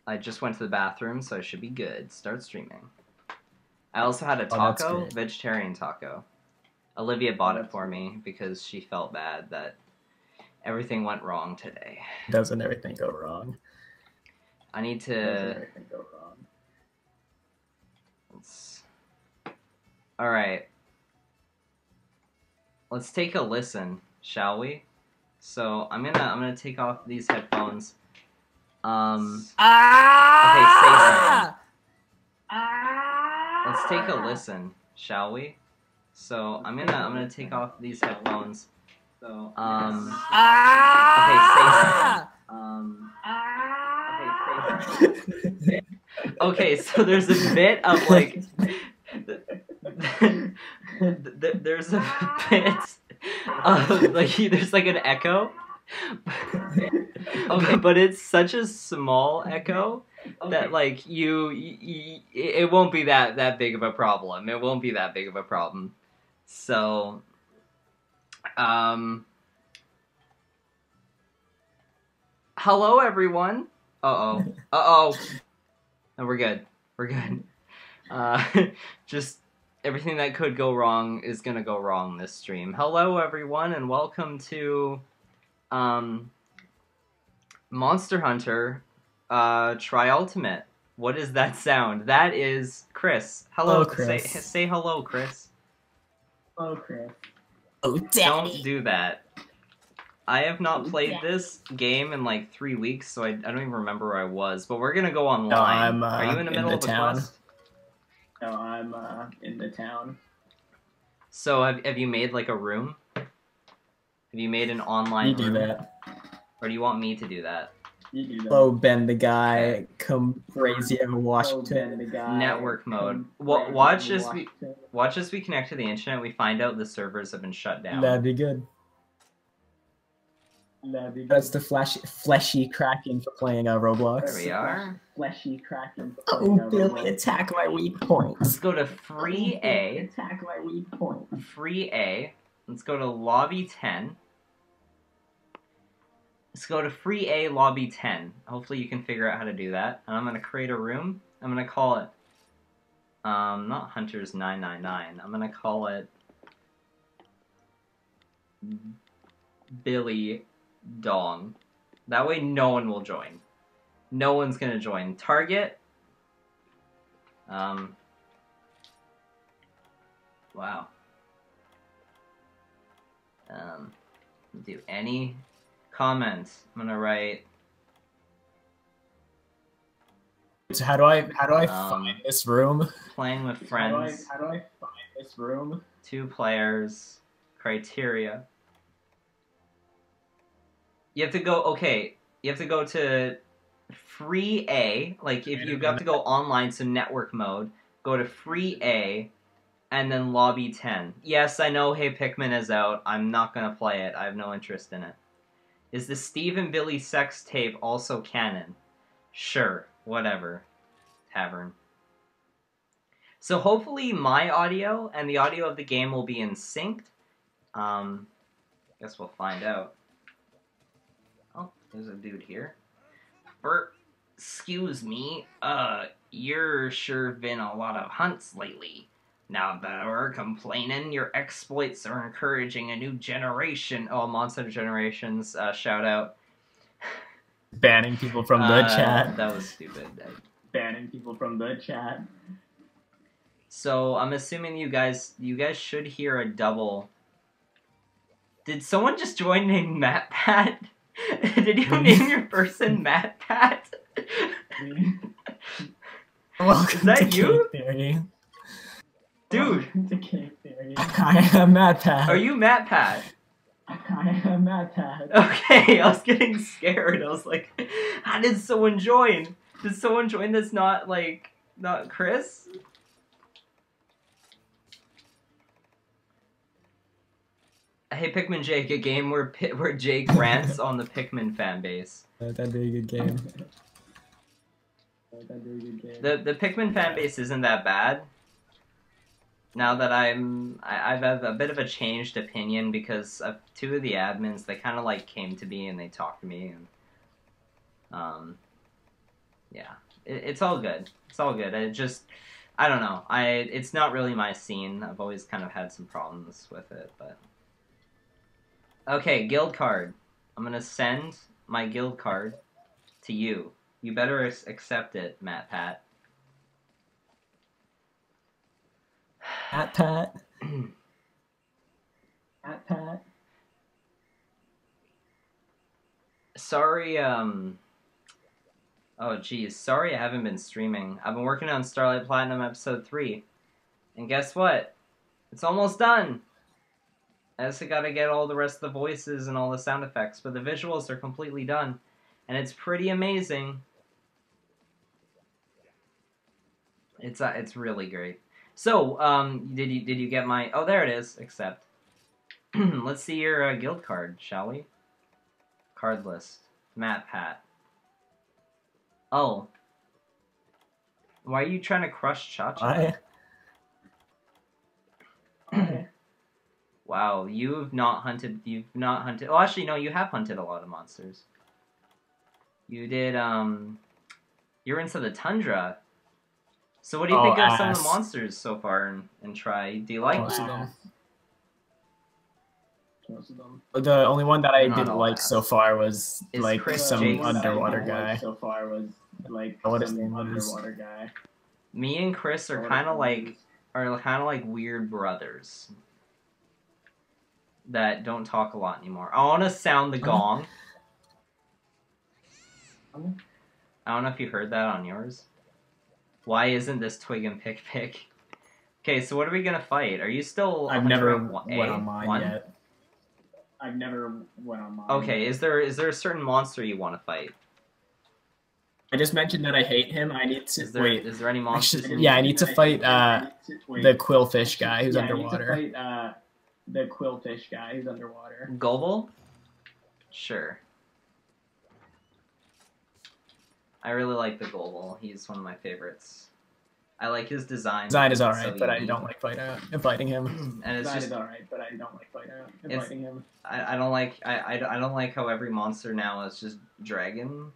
I just went to the bathroom, so I should be good. Start streaming. I also had a Oh, that's taco, great. vegetarian taco. Olivia bought it for me because she felt bad that everything went wrong today. Doesn't everything go wrong? I need Doesn't to. everything go wrong? All right. Let's take a listen, shall we? So I'm gonna take off these headphones. Okay, say something. Let's take a listen, shall we? So I'm gonna take off these headphones. So okay, say something. Okay, so there's a bit of like there's a bit of like there's like an echo. Okay, but it's such a small echo that like it won't be that big of a problem. It won't be that big of a problem. So hello everyone. Uh-oh. No, we're good. We're good. Just everything that could go wrong is gonna go wrong this stream. Hello everyone and welcome to Monster Hunter Try Ultimate. What is that sound? That is Chris. Hello, Chris. Say hello, Chris. Hello, Chris. Oh, Daddy. Don't do that. I have not played this game in like 3 weeks, so I don't even remember where I was. But we're gonna go online. No, Are you in the middle of a quest? No, I'm in the town. So have you made like a room? Have you made an online You do room? that. Or do you want me to do that? You do that. Oh, Ben the guy, come crazy in Washington. The guy, network mode. Watch as we connect to the internet, we find out the servers have been shut down. That'd be good. That's the fleshy Kraken for playing Roblox. There we are. Fleshy Kraken. Oh, Billy, attack my weak points. Let's go to free A. Attack my weak points. Free A. Let's go to lobby 10. Let's go to free A lobby 10. Hopefully you can figure out how to do that. And I'm gonna create a room. I'm gonna call it not Hunters 999. I'm gonna call it Billy Dong. That way no one will join. No one's gonna join. Target. Wow. Do any comments. I'm gonna write. So how do I find this room? Playing with friends. How do I find this room? 2 players. Criteria. You have to go. Okay, you have to go to free A. Like if you have to go online, so network mode. Go to free A, and then lobby 10. Yes, I know. Hey, Pikmin is out. I'm not gonna play it. I have no interest in it. Is the Steve and Billy sex tape also canon? Sure, whatever. Tavern. So hopefully my audio and the audio of the game will be in sync. Guess we'll find out. Oh, there's a dude here. Bert, excuse me. You're sure been a lot of hunts lately. Now that we're complaining, your exploits are encouraging a new generation. Oh, Monster Generations, shout out. Banning people from the chat. That was stupid. Banning people from the chat. So, I'm assuming you guys should hear a double. Did someone just join named MattPat? Did you name your person MattPat? Welcome Is that to you? Theory. Dude, I am MattPat. Are you MattPat? I am MattPat. Okay, I was getting scared. I was like, how did someone join? Did someone join that's not Chris? Hey, Pikminjake, a game where Jake rants on the Pikmin fan base. That'd be a good game. The Pikmin fan base isn't that bad. Now that I've had a bit of a changed opinion because of 2 of the admins, they kind of like came to me and they talked to me and Yeah, it's all good. It's all good. I don't know. It's not really my scene. I've always kind of had some problems with it, but okay, guild card. I'm gonna send my guild card to you. You better accept it, Matt Pat. Pat Pat. Pat Pat. Sorry, oh geez, sorry I haven't been streaming. I've been working on Starlight Platinum Episode 3. And guess what? It's almost done! I just gotta get all the rest of the voices and all the sound effects, but the visuals are completely done. And it's pretty amazing. It's really great. So, did you get my... Oh, there it is. Accept. Let's see your guild card, shall we? Card list. Matt Pat. Oh. Why are you trying to crush Cha-Cha? Wow, you've not hunted... Oh, actually, no, you have hunted a lot of monsters. You did, You're into the tundra. So what do you think of some of the monsters so far in Try? Do you like them? The only one that I didn't like so far was like some underwater guy. What his name was? Me and Chris are kind of like weird brothers that don't talk a lot anymore. I want to sound the gong. I don't know if you heard that on yours. Why isn't this Twig and Pick? Okay, so what are we gonna fight? Are you still? I've never went on mine yet. Okay, is there a certain monster you want to fight? I just mentioned that I hate him. I need to wait. Is there any monsters? Yeah, I need to fight the quillfish guy who's underwater. The quillfish guy who's underwater. Gobble? Sure. I really like the Gobble. He's one of my favorites. I like his design. Design is alright, but I don't like fighting him. And it's just alright, but I don't like fighting him. I don't like how every monster now is just dragon.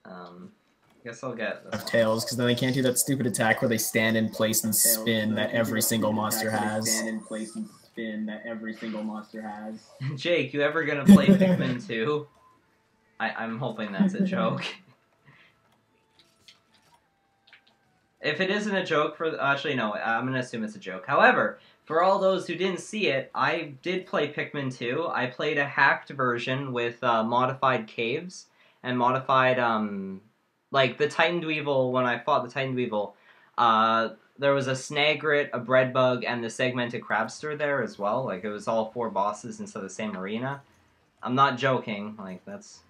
I guess I'll get this tails, because then they can't do that stupid attack where they stand in place and spin that every single monster has. Jake, you ever gonna play Pikmin 2? I'm hoping that's a joke. If it isn't a joke actually no, I'm gonna assume it's a joke. However, for all those who didn't see it, I did play Pikmin 2. I played a hacked version with modified caves and modified like the Titan Dweevil. When I fought the Titan Dweevil, there was a Snagrit, a bread bug, and the segmented crabster there as well. Like it was all 4 bosses instead of the same arena. I'm not joking. Like that's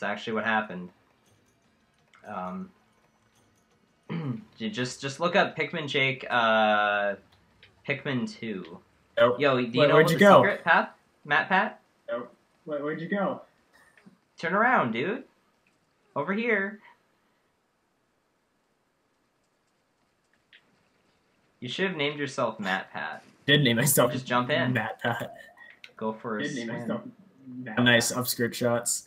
actually what happened. You just look up Pikminjake, Pikmin 2. Nope. Yo, do you know the secret path, Matt Pat? Nope. Where'd you go? Turn around, dude. Over here. You should have named yourself Matt Pat. Did name myself. Just jump in. Matt Pat. Go for a swim. Nice upskirt shots.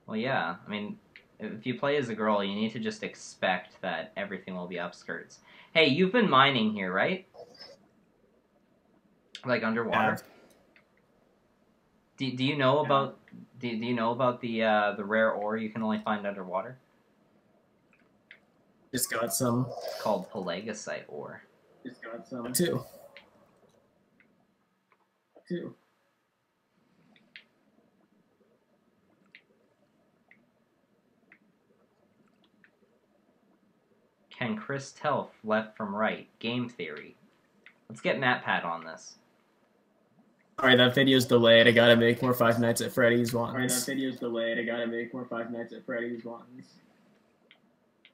Well, yeah. I mean, if you play as a girl, you need to just expect that everything will be upskirts. Hey, you've been mining here, right? Like underwater. Yeah. Do you know about do you know about the rare ore you can only find underwater? Just got some. It's called Pelagisite ore. Just got some. Two. Can Chris tell left from right? Game theory. Let's get Matt Pat on this. Alright, that video's delayed. I gotta make more Five Nights at Freddy's ones.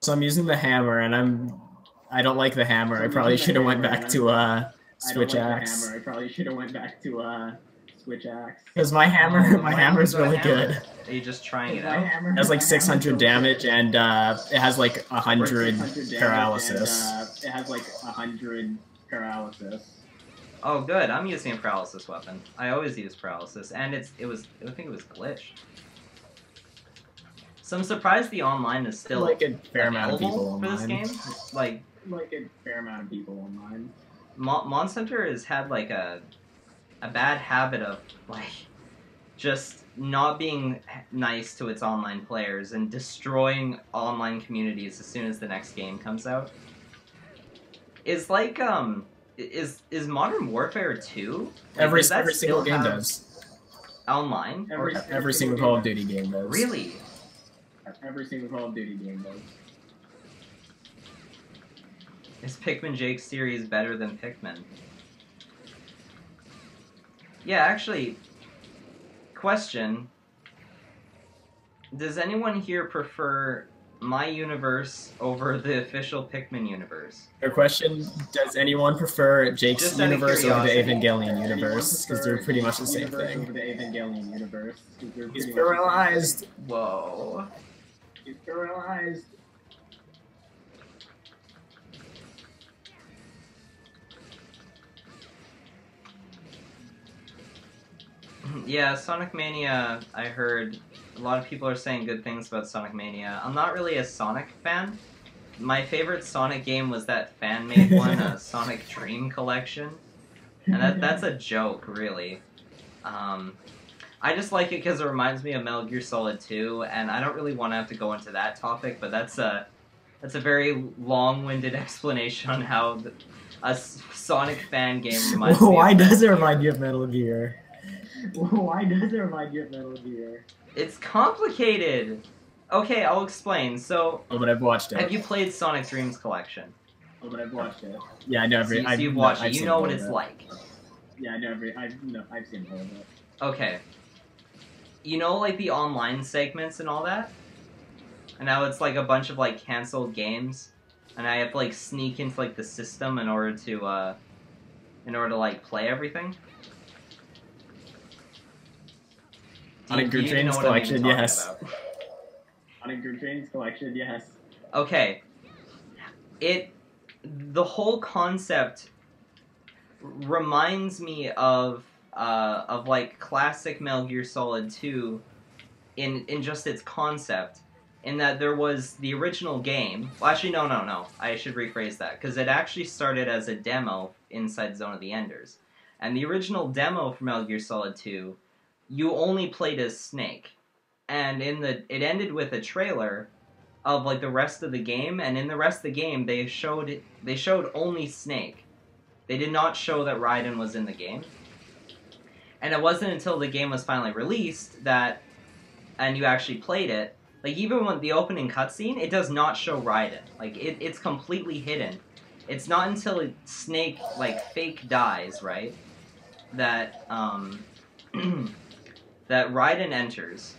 So I'm using the hammer, and I don't like the hammer. I probably should have went back to switch axe. Because my hammer's really good. Are you just trying it out? It has like 600 damage, and it has like 100 paralysis. Paralysis. Oh, good. I'm using a paralysis weapon. I always use paralysis, and I think it was glitched. So I'm surprised the online is still like a fair amount of people for this game. Like a fair amount of people online. Monster Hunter has had like a bad habit of like just not being nice to its online players and destroying online communities as soon as the next game comes out. Is like is Modern Warfare 2? Like, every single game does. Online? Every single Call of Duty game does. Really? Every single Call of Duty game does. Is Pikminjake series better than Pikmin? Yeah, actually, question. Does anyone here prefer my universe over the official Pikmin universe? Your question, does anyone prefer Jake's universe over the Evangelion universe? Because they're pretty much the same thing. Over the Evangelion universe. He's paralyzed. Whoa. He's paralyzed. Yeah, Sonic Mania, I heard a lot of people are saying good things about Sonic Mania. I'm not really a Sonic fan. My favorite Sonic game was that fan-made one, Sonic Dream Collection. And that's a joke, really. I just like it because it reminds me of Metal Gear Solid 2, and I don't really want to have to go into that topic, but that's a very long-winded explanation on how a Sonic fan game reminds me of Why does it remind you of Metal Gear? Why does it remind you of Metal Gear? It's complicated! Okay, I'll explain. So, but I've watched it. Have you played Sonic Dreams Collection? But I've watched it. Yeah, I know every. So you've watched it. You know what it's like. Yeah, I know I've seen all of it. Okay. You know, like the online segments and all that? And now it's like a bunch of like canceled games, and I have to like sneak into like the system in order to like play everything. Sonic Dreams Collection, yes. Sonic Dreams Collection, yes. Okay. The whole concept reminds me of like classic Metal Gear Solid 2 in just its concept, in that there was the original game. Well, actually, no. I should rephrase that, because it actually started as a demo inside Zone of the Enders. And the original demo for Metal Gear Solid 2, you only played as Snake. And it ended with a trailer of like the rest of the game, and in the rest of the game they showed only Snake. They did not show that Raiden was in the game. And it wasn't until the game was finally released and you actually played it, like even when the opening cutscene, it does not show Raiden. Like it's completely hidden. It's not until Snake like fake dies, right, that that Raiden enters,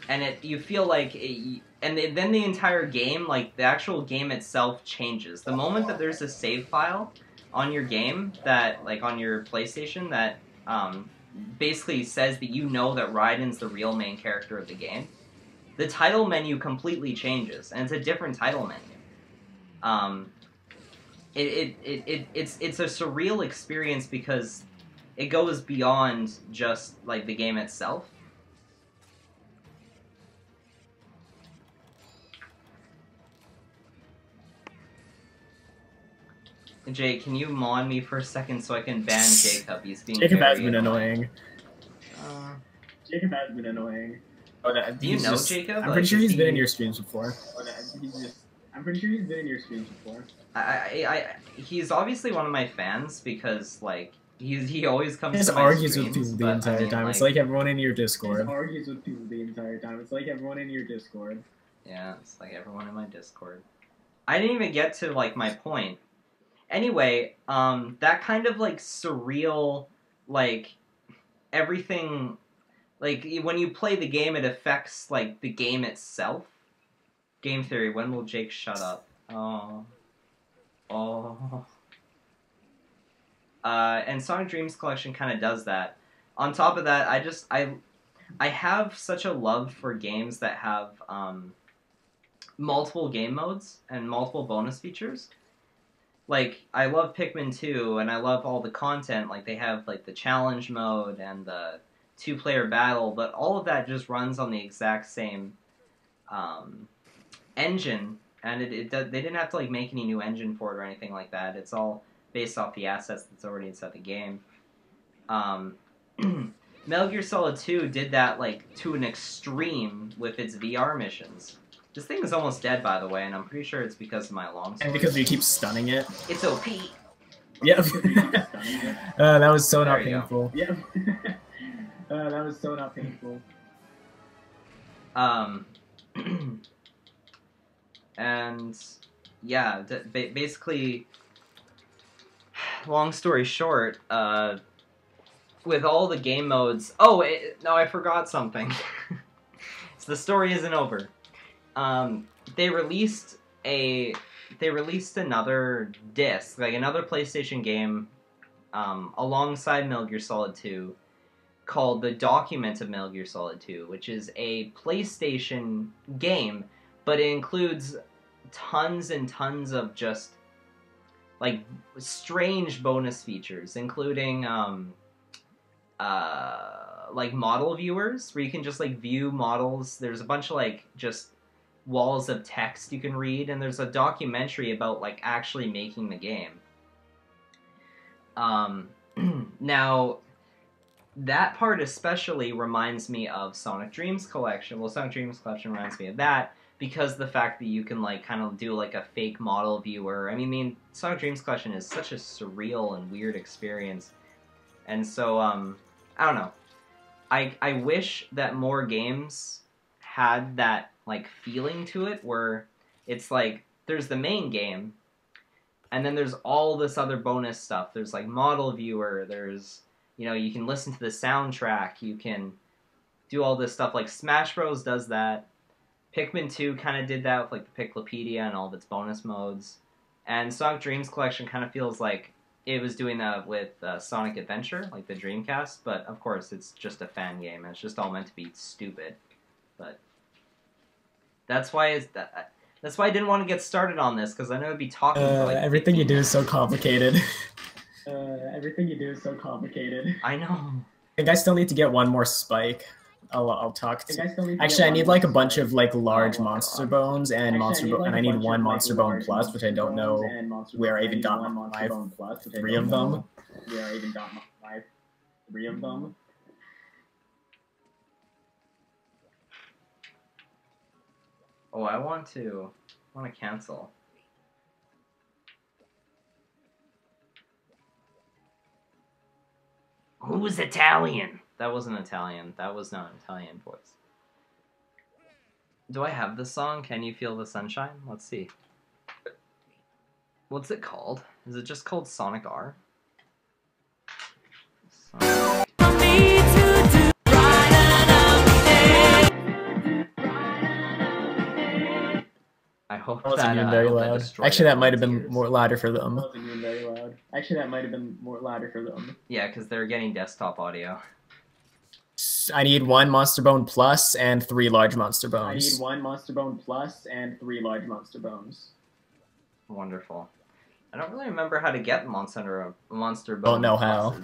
and you feel like then the entire game, like the actual game itself, changes. The moment that there's a save file on your game, that like on your PlayStation, that basically says that you know that Raiden's the real main character of the game, the title menu completely changes, and it's a different title menu. It's a surreal experience because it goes beyond just like the game itself. Jake, can you mod me for a second so I can ban Jacob? He's being Jacob has been annoying. Jacob has been annoying. Do you know Jacob? I'm pretty sure he's been in your streams before. I'm pretty sure he's been in your streams before. He's obviously one of my fans because like he always comes. He just to my argues streams, with people the entire time. It's like everyone in your Discord. He argues with people the entire time. It's like everyone in your Discord. Yeah, it's like everyone in my Discord. I didn't even get to like my point. Anyway, that kind of like surreal, like everything, like when you play the game, it affects like the game itself. Game theory. When will Jake shut up? Oh. And Sonic Dreams Collection kind of does that. On top of that, I have such a love for games that have multiple game modes and multiple bonus features. like, I love Pikmin 2, and I love all the content. Like, they have, like, the challenge mode and the 2-player battle, but all of that just runs on the exact same engine, and they didn't have to, like, make any new engine for it or anything like that. It's all based off the assets that's already inside the game. Metal Gear Solid 2 did that, like, to an extreme with its VR missions. This thing is almost dead, by the way, and I'm pretty sure it's because of my long sword. And because you keep stunning it. It's OP! Yep. That was so not painful. Yep. That was so not painful. And, yeah, basically, long story short, with all the game modes... Oh, no, I forgot something. So the story isn't over. They released another disc, like another PlayStation game, alongside Metal Gear Solid 2, called The Document of Metal Gear Solid 2, which is a PlayStation game, but it includes tons and tons of just, like, strange bonus features, including, like, model viewers, where you can just, like, view models. There's a bunch of, like, just walls of text you can read, and there's a documentary about, like, actually making the game. Now, that part especially reminds me of Sonic Dreams Collection. Well, Sonic Dreams Collection reminds me of that, because the fact that you can, like, kind of do, like, a fake model viewer. I mean, Sonic Dreams Collection is such a surreal and weird experience. And so, I don't know. I wish that more games had that, like, feeling to it, where it's like, there's the main game, and then there's all this other bonus stuff. There's, like, model viewer, there's, you know, you can listen to the soundtrack, you can do all this stuff. Like, Smash Bros. Does that. Pikmin 2 kind of did that with, like, the Piclopedia and all of its bonus modes. And Sonic Dreams Collection kind of feels like it was doing that with Sonic Adventure, like the Dreamcast, but of course it's just a fan game, and it's just all meant to be stupid. But that's why I didn't want to get started on this, because I know I'd be talking for, like, everything you do is so complicated. Everything you do is so complicated. I know. I think I still need to get one more spike. I'll talk to... Actually, I need, like, a bunch of, like, large monster bones, and and I need one monster bone plus, which I don't know where I even got my 3 of them. Where I even got my 3 of them. Oh, I want to cancel. Who's Italian? That wasn't Italian. That was not an Italian voice. Do I have this song? Can You Feel the Sunshine? Let's see. What's it called? Is it just called Sonic R? Sonic. I hope that wasn't even very loud. Actually, that might have been more louder for them. That wasn't even very loud. Actually, that might have been more louder for them. Yeah, because they're getting desktop audio. I need 1 monster bone plus and 3 large monster bones. I need 1 monster bone plus and 3 large monster bones. Wonderful. I don't really remember how to get monster bone. Don't know how.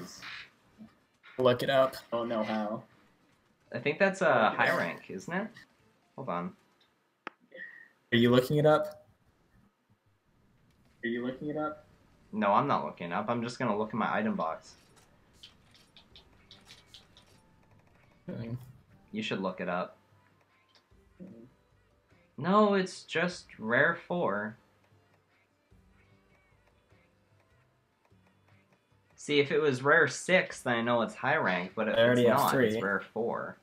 Look it up. Don't know how. I think that's a high rank, isn't it? Hold on. Are you looking it up? Are you looking it up? No, I'm not looking it up. I'm just gonna look in my item box. You should look it up. No, it's just rare 4. See, if it was rare 6, then I know it's high rank, but if it's not, 3. It's rare 4.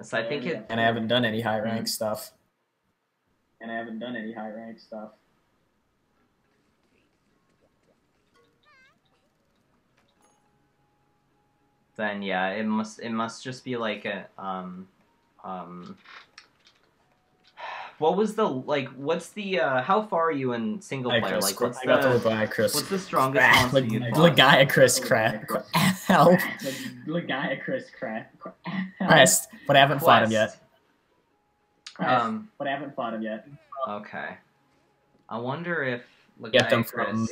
So I think it... And I haven't done any high rank stuff. Then yeah, it must just be like a what was the, like, what's the how far are you in single player? Like, what's the strongest monster you've fought? Chris Crap. Help. Crest, but I haven't fought him yet. Okay. I wonder if Get them from...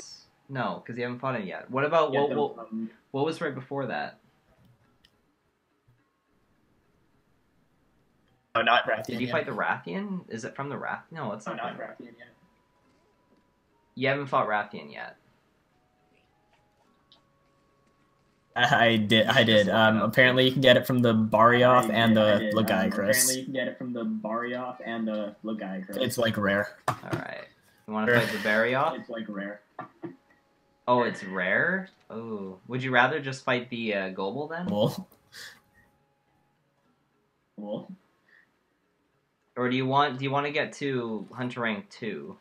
No, because you haven't fought it yet. What about what was right before that? No, not Rathian. Did you fight the Rathian? Is it from the Rathian? No, it's not Rathian yet. You haven't fought Rathian yet. I did. Apparently you can get it from the Barioth and the Lagiacrus. Apparently you can get it from the Barioth and the Lagiacrus. It's like rare. Alright. You want to fight the Barioth? It's like rare. Oh, it's rare? Oh. Would you rather just fight the Gobel then? Cool. Or do you want to get to Hunter rank 2?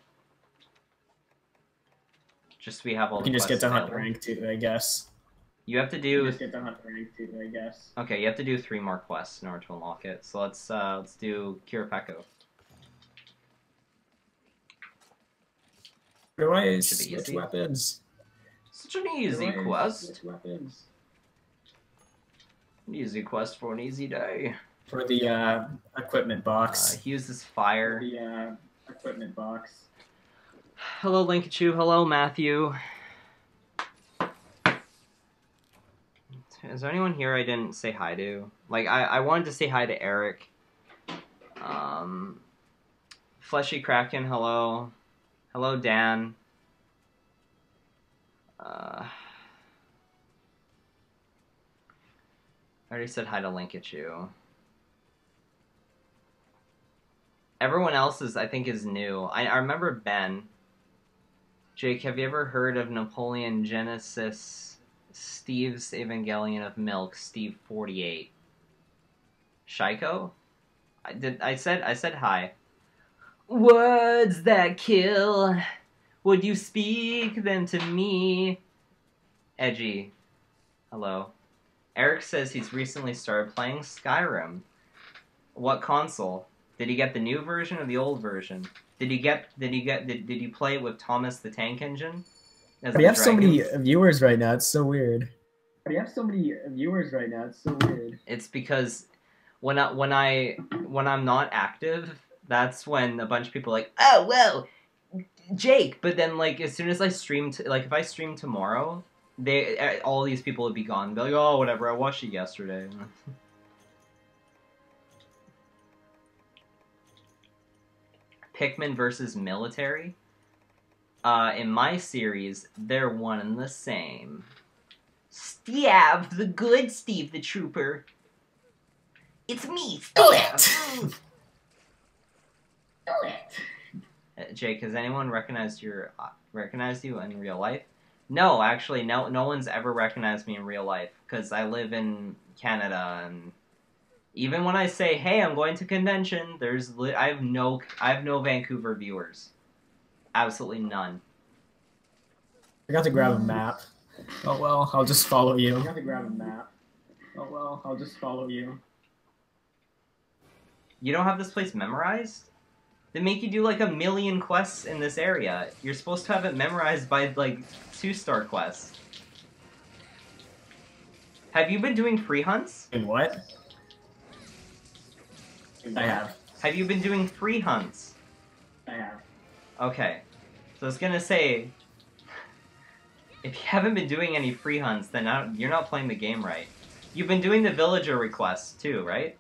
Just so we have all the You can just get to available. Hunter rank 2, I guess. You have to do... Just get to Hunter rank 2, I guess. Okay, you have to do 3 more quests in order to unlock it. So let's do Kirapeko. Where do I Should be switch easy. weapons? Such an easy quest. Switch weapons. An easy quest for an easy day. For the equipment box. He uses fire. The equipment box. Hello, Linkachu. Hello, Matthew. Is there anyone here I didn't say hi to? Like, I wanted to say hi to Eric. Fleshy Kraken, hello. Hello, Dan. I already said hi to Linkachu. Everyone else I think is new. I remember Ben. Jake, have you ever heard of Napoleon Genesis, Steve's Evangelion of Milk, Steve 48? Shiko? I said hi. Words that kill. Would you speak them to me? Edgy. Hello. Eric says he's recently started playing Skyrim. What console? Did he get the new version or the old version? Did you play it with Thomas the Tank Engine? We have so many viewers right now, it's so weird. It's because when I'm not active, that's when a bunch of people are like, oh well, Jake. But then like as soon as I stream, if I stream tomorrow, all these people would be gone. They're like, oh whatever, I watched it yesterday. Pikmin versus military. In my series, they're one and the same. Steve, the good Steve the Trooper. It's me, Steve. Jake, has anyone recognized you in real life? No, actually, no one's ever recognized me in real life because I live in Canada, and even when I say, "Hey, I'm going to convention," I have no Vancouver viewers. Absolutely none. I got to grab a map. Oh well, I'll just follow you. You don't have this place memorized? They make you do like 1,000,000 quests in this area. You're supposed to have it memorized by like 2-star quests. Have you been doing free hunts? In what? I have. Have you been doing free hunts? I have. Okay. So I was gonna say, if you haven't been doing any free hunts, then you're not playing the game right. You've been doing the villager requests too, right?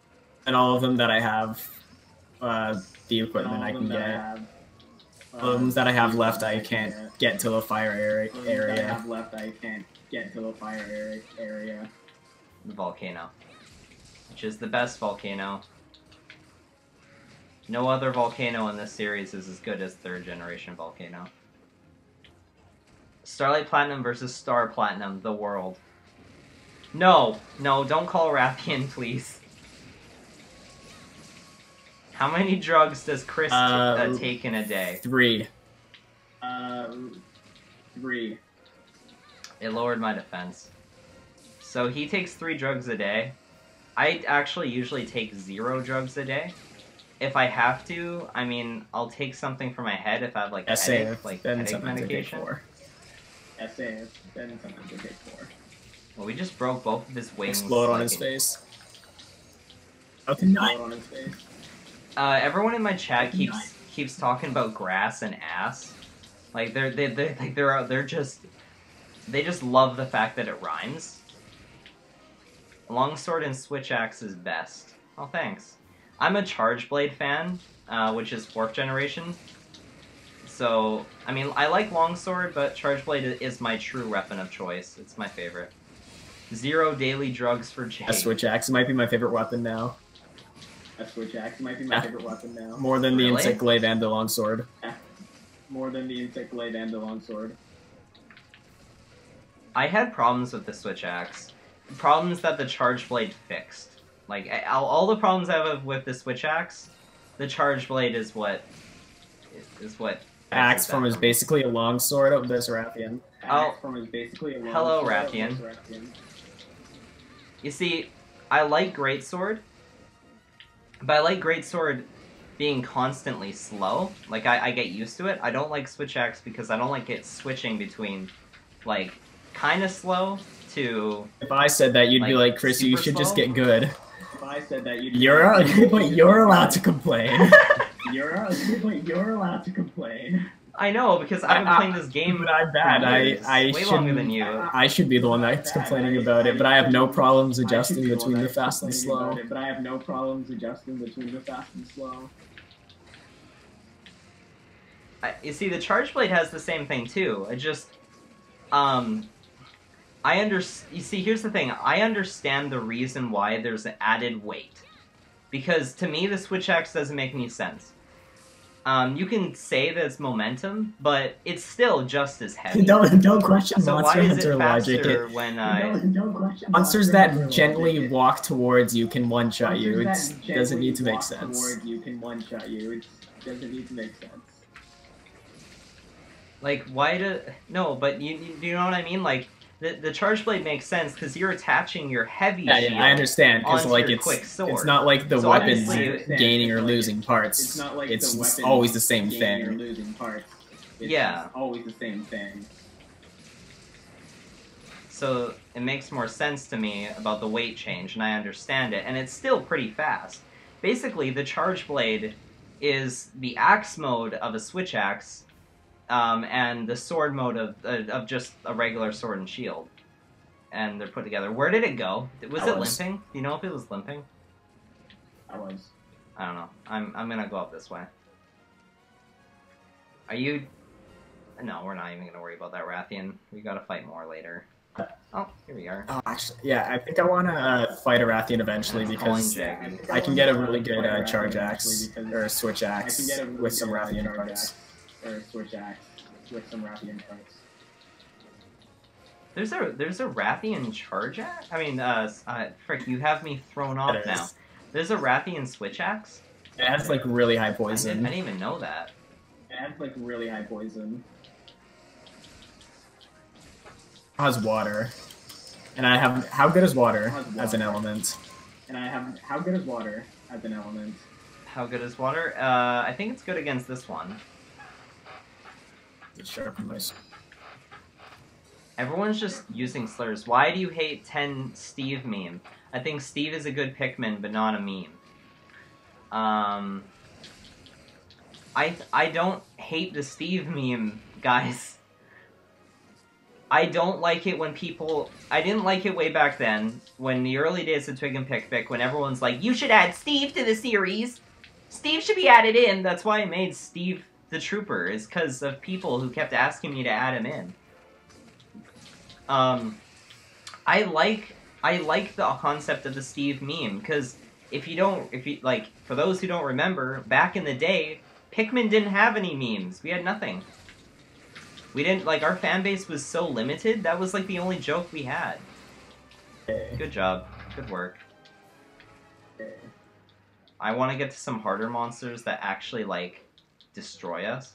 And all of them that I have, the equipment I can get. All of them that I have left, I can't get to the fire area. The volcano. Which is the best volcano. No other volcano in this series is as good as 3rd generation volcano. Starlight Platinum versus Star Platinum, the world. No, don't call Rathian, please. How many drugs does Chris take in a day? 3. 3. It lowered my defense. So he takes 3 drugs a day. I actually usually take 0 drugs a day. If I have to, I mean, I'll take something for my head if I have like a headache, like headache medication. Well, we just broke both of his wings. Explode on his face. Okay, not. Everyone in my chat keeps talking about grass and ass. Like they're just they just love the fact that it rhymes. Longsword and switch axe is best. Oh, thanks. I'm a Charge Blade fan, which is 4th generation. So, I mean, I like Longsword, but Charge Blade is my true weapon of choice. It's my favorite. 0 daily drugs for Jake. A switch axe might be my favorite weapon now. A switch axe might be my favorite weapon now. More than the Really? insect glaive and the longsword. More than the insect blade and the longsword. I had problems with the switch axe. Problems that the Charge Blade fixed. Like, all the problems I have with the switch axe, the Charge Blade is what... Axe form is basically a longsword. Oh, there's Rathian. Oh, Axe form is basically a hello, longsword. Rathian. You see, I like Greatsword, but I like Greatsword being constantly slow. Like, I get used to it. I don't like switch axe because I don't like it switching between, like, kind of slow to... If I said that, you'd be like, Chris, you should just get good. If I said that, you'd You're allowed to complain. You're allowed to complain. I know, because I've been playing this game But I'm bad. I way longer than shouldn't. you. I should be the one that's complaining about it, but I have no problems adjusting between the fast and slow. But I have no problems adjusting between the fast and slow. You see, the Charge Blade has the same thing too. I just, you see, here's the thing. I understand the reason why there's an added weight, because to me the switch axe doesn't make any sense. You can say that it's momentum, but it's still just as heavy. Don't question So Monster why is Hunter it logic. faster when Monsters that gently walk towards you can one-shot you. It doesn't need to make sense. You can one-shot you. It doesn't need to make sense. like no? But you know what I mean? Like the Charge Blade makes sense because you're attaching your heavy shield. I understand because onto like your quick sword. it's not like the So weapons obviously- gaining or losing parts. It's not like It's the weapons always the same gaining or thing. losing parts. It's Yeah. always the same thing. So it makes more sense to me about the weight change, and I understand it, and it's still pretty fast. Basically, the Charge Blade is the axe mode of a switch axe, and the sword mode of just a regular sword and shield. And they're put together. Where did it go? Was it limping? Do you know if it was limping? I was. I don't know. I'm gonna go up this way. Are you... No, we're not even gonna worry about that, Rathian. We gotta fight more later. Oh, here we are. Oh, actually, yeah, I think I want to fight a Rathian eventually because Pikminjake. I can get a really good charge axe or switch axe with some Rathian parts. Or switch axe with some Rathian parts. There's a Rathian charge axe? I mean, frick, you have me thrown off It is. now. There's a Rathian switch axe? It has like really high I poison. didn't even know that. It has like really high poison. Has water, and I have how good is water as an element? And I have how good is water as an element? How good is water? I think it's good against this one. Sharpen my sword. Everyone's just using slurs. Why do you hate 10 Steve meme? I think Steve is a good Pikmin, but not a meme. I don't hate the Steve meme, guys. I don't like it when people... I didn't like it way back then, when the early days of Twig and Pick, when everyone's like, you should add Steve to the series! Steve should be added in! That's why I made Steve the Trooper, is because of people who kept asking me to add him in. I like the concept of the Steve meme, because for those who don't remember, back in the day, Pikmin didn't have any memes. We had nothing. We didn't, our fan base was so limited, that was, the only joke we had. Good job. Good work. I want to get to some harder monsters that actually, destroy us.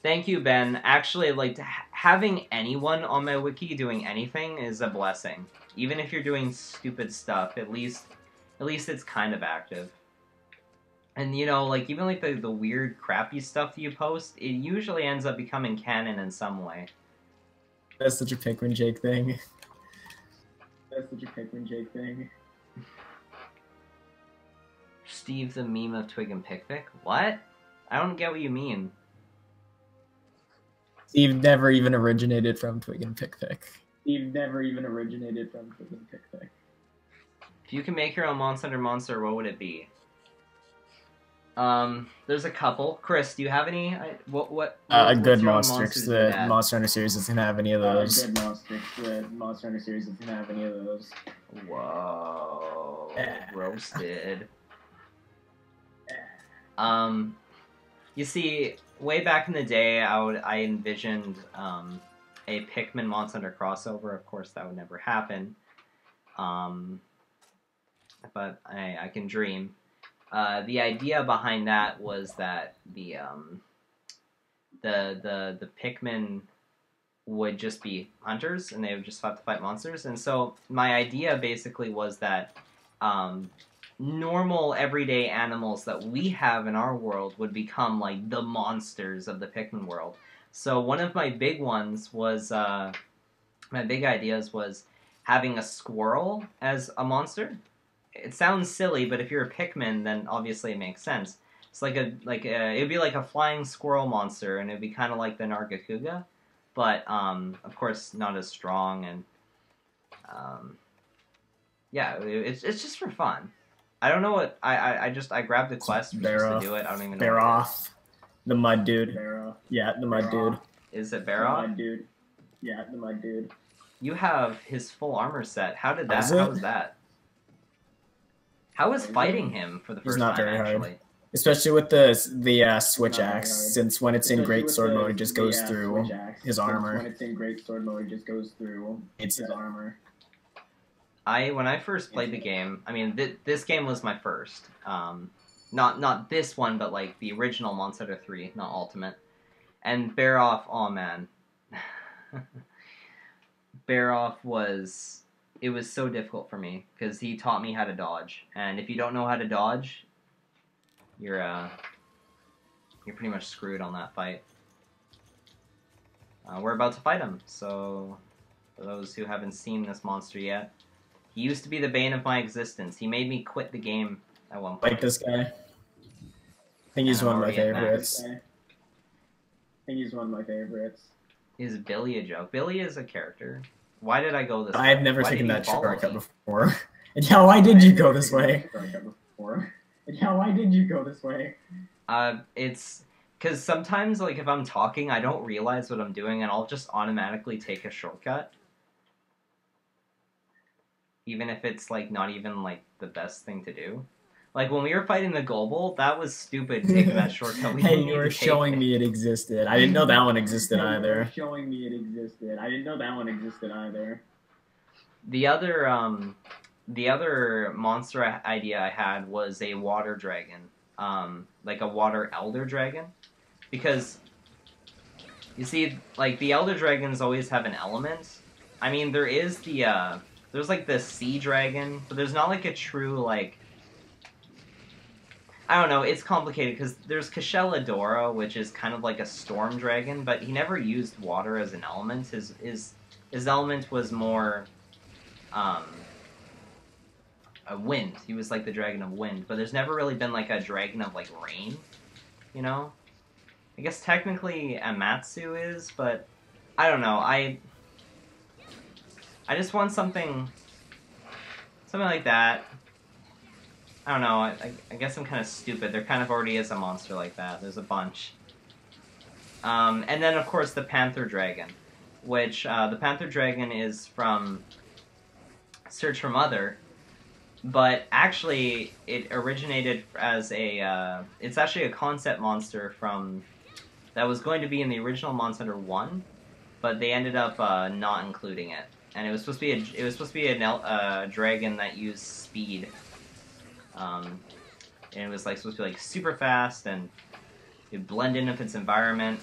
Thank you, Ben. Actually, having anyone on my wiki doing anything is a blessing. Even if you're doing stupid stuff, at least it's kind of active. And, even, the weird, crappy stuff you post, it usually ends up becoming canon in some way. That's such a Pikminjake thing. That's such a Pikminjake thing. Steve the meme of Twig and Pick? What? I don't get what you mean. Steve never even originated from Twig and Pick. Steve never even originated from Twig and Pick. If you can make your own monster, what would it be? There's a couple. Chris, do you have any? A good monster, because the Monster Hunter series doesn't have any of those. Good monster, the Monster Hunter series doesn't have any of those. Whoa. Roasted. You see, way back in the day, I envisioned a Pikmin Monster Hunter crossover. Of course, that would never happen. But I can dream. The idea behind that was that the Pikmin would just be hunters, and they would just have to fight monsters. And so my idea basically was that normal everyday animals that we have in our world would become like the monsters of the Pikmin world. So one of my big ones was my big ideas was having a squirrel as a monster. It sounds silly, but if you're a Pikmin, then obviously it makes sense. It's it'd be like a flying squirrel monster, and it'd be kind of like the Nargacuga, but of course not as strong, and yeah, it's just for fun. I don't know what I grabbed the quest just to do it. I don't even know. Bear off, the mud dude. Yeah, the mud dude. Is it Bearoff? Mud dude. Yeah, the mud dude. You have his full armor set. How did that? How was that? How was fighting him for the first time, actually? Hard. Especially with the switch axe, since when it's in great sword mode, it just goes through his armor. When it's in great sword mode, it just goes through his armor. When I first played the game, I mean, this game was my first. Not this one, but like the original Monster Hunter 3, not Ultimate. And Bearoff, oh man. Bearoff was... It was so difficult for me, because he taught me how to dodge. And if you don't know how to dodge, you're pretty much screwed on that fight. We're about to fight him, so for those who haven't seen this monster yet, he used to be the bane of my existence. He made me quit the game at one point. Like this guy. I think he's one of my favorites. Is Billy a joke? Billy is a character. Why did I go this way? I've never taken that shortcut before. And yeah, why did you go this way? It's because sometimes, like, if I'm talking, I don't realize what I'm doing, and I'll just automatically take a shortcut. Even if it's, like, not even, like, the best thing to do. Like, when we were fighting the Gobble, that was stupid taking that shortcut. Hey, you were showing me it existed. I didn't know that one existed either. The other monster idea I had was a water dragon. Like a water elder dragon. Because, you see, like, the elder dragons always have an element. I mean, there is there's, like, the sea dragon, but there's not, like, a true, like... I don't know, it's complicated, because there's Kasheladora, which is kind of like a storm dragon, but he never used water as an element. His element was more, a wind. He was like the dragon of wind, but there's never really been like a dragon of like rain, you know? I guess technically Amatsu is, but I don't know, I just want something like that. I don't know, I guess I'm kind of stupid. There kind of already is a monster like that. There's a bunch. And then, of course, the Panther Dragon, which, the Panther Dragon is from Search for Mother, but actually, it originated as a, it's actually a concept monster that was going to be in the original Monster Hunter 1, but they ended up, not including it. And it was supposed to be a dragon that used speed. And it was like supposed to be like super fast and it'd blend in with its environment.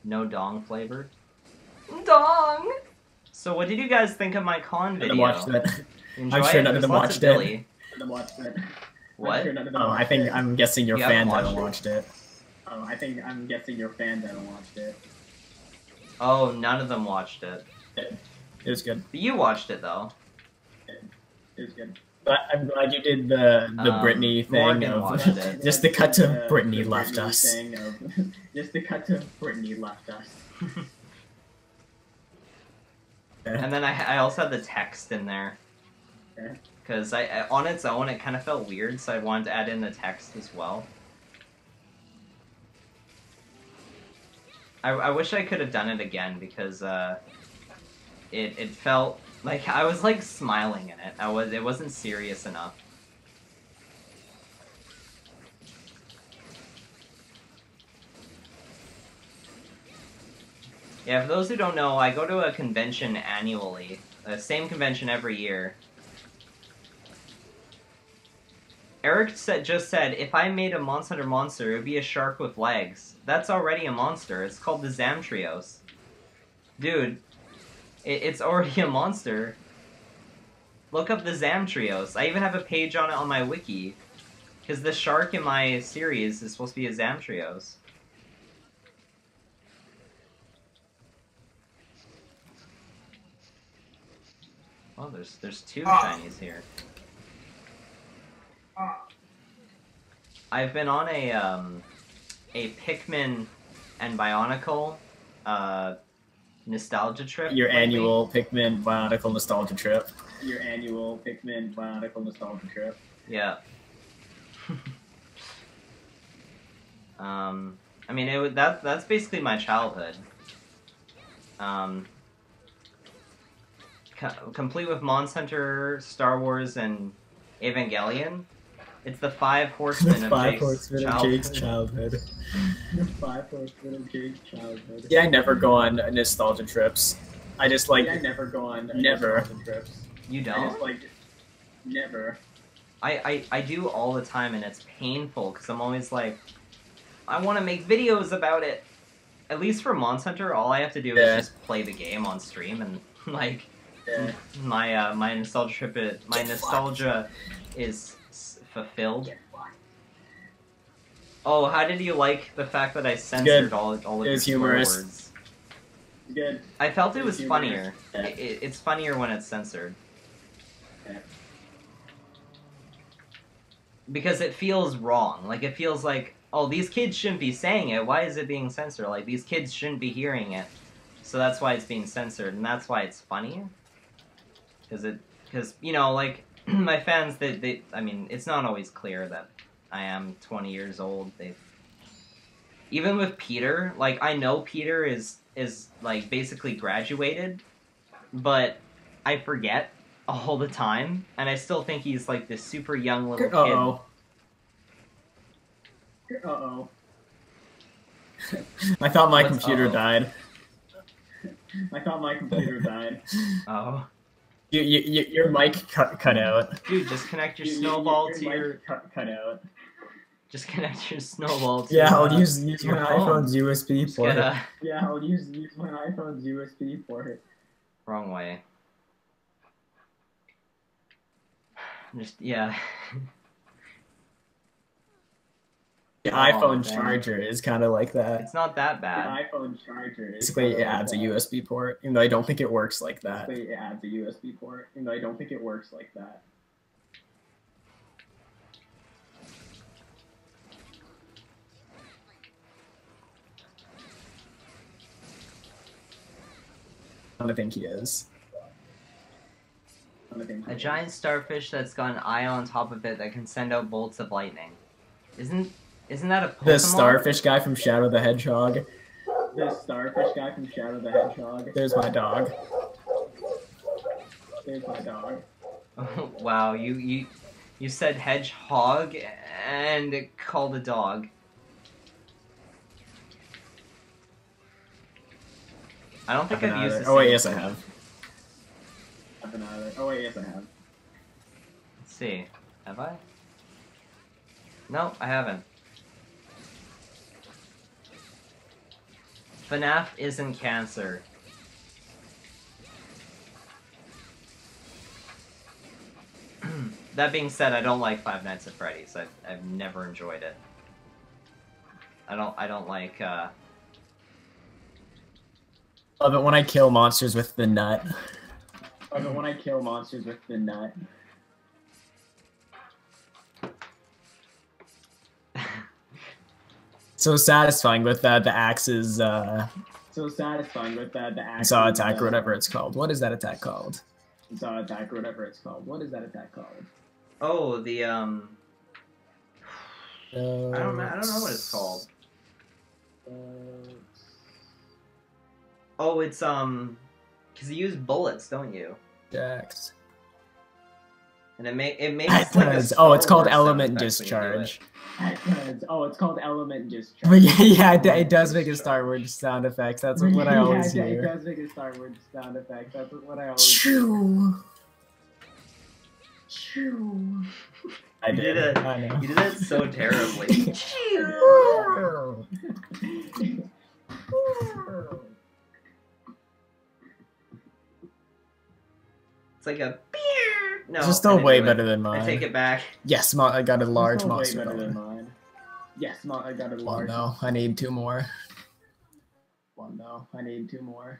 No dong flavored. Dong! So what did you guys think of my con video? Watch that. I'm sure none of them watched it. What? Oh, I'm guessing your fan that watched it. Oh, none of them watched it. It was good. But you watched it though. It was good. But I'm glad you did the Britney thing Morgan of watched it. just the cut to Britney The left Britney us. thing of, just the cut to Britney left us. And then I also had the text in there. Okay. Because I on its own, it kind of felt weird, so I wanted to add in the text as well. I wish I could have done it again, because it felt like I was like smiling in it. It wasn't serious enough. Yeah, for those who don't know, I go to a convention annually. The same convention every year. Eric just said, if I made a Monster Hunter monster, it would be a shark with legs. That's already a monster. It's called the Zamtrios. Dude, it's already a monster. Look up the Zamtrios. I even have a page on it on my wiki. Because the shark in my series is supposed to be a Zamtrios. Oh, there's two shinies here. I've been on a Pikmin and Bionicle nostalgia trip. Your lately. annual Pikmin Bionicle nostalgia trip. Your annual Pikmin Bionicle nostalgia trip. Yeah. I mean, that's basically my childhood. Complete with Monster Hunter, Star Wars, and Evangelion. It's the 5 horsemen of Jake's childhood. The 5 horsemen of Jake's childhood. Yeah, I never go on nostalgia trips. I just like. Yeah, I never go on Never. nostalgia trips. You I don't? just like never. I do all the time, and it's painful because I'm always like, I want to make videos about it. At least for Monster Hunter, all I have to do is just play the game on stream, and like, my nostalgia trip, my nostalgia is fulfilled. Oh, how did you like the fact that I censored all of your swear words? Good. I felt it was humorous. funnier. It's funnier when it's censored. Yeah. Because it feels wrong. Like, it feels like, oh, these kids shouldn't be saying it. Why is it being censored? Like, these kids shouldn't be hearing it. So that's why it's being censored, and that's why it's funny. Because, you know, like, my fans, I mean, it's not always clear that I am 20 years old. Even with Peter, like, I know Peter is like, basically graduated, but I forget all the time, and I still think he's, like, this super young little kid. Uh-oh. Uh-oh. I thought my What's computer uh-oh? died. I thought my computer died. Oh. Your mic cut out. Dude, just connect your snowball to your... cut out. Just connect your snowball to Yeah, I'll use your my phone. iPhone's USB Just port. Yeah, I'll use my iPhone's USB port. Wrong way. Just, yeah. The Oh, iPhone dang. charger is kind of like that. It's not that The bad. iPhone charger. Basically, it adds a USB port, even though I don't think it works like that. Basically, it adds a USB port, even though I don't think it works like that. I don't think he is. A giant starfish that's got an eye on top of it that can send out bolts of lightning. Isn't that a Pokemon? The starfish guy from Shadow the Hedgehog. The starfish guy from Shadow the Hedgehog. There's my dog. There's my dog. Oh, wow, you said hedgehog and it called a dog. I don't think I've used this. Oh wait, yes I have. Oh wait, yes I have. Let's see. Have I? No, I haven't. FNAF isn't cancer. That being said, I don't like Five Nights at Freddy's. I've never enjoyed it. I don't like Love it when I kill monsters with the nut. Love it when I kill monsters with the nut. So satisfying with the axe's So satisfying with the axe's saw attack or whatever it's called. What is that attack called? Saw attack or whatever it's called. What is that attack called? Oh, the I don't know what it's called. Oh, it's because you use bullets, don't you? Jax. And it makes like a oh, it's called Star Wars element sound effect when you do discharge. Oh, it's called element discharge. But yeah, it does make a Star Wars sound effect. That's what I always hear. It does make a Star Wars sound effect. That's what I always hear. I You did. did it. I know. You did it so terribly. It's like a beer. No, This is still way better than mine. I take it back. Yes, I got a large monster. Way better than mine. Yes, I got a large. Well, no, I need 2 more. Well, no, I need 2 more.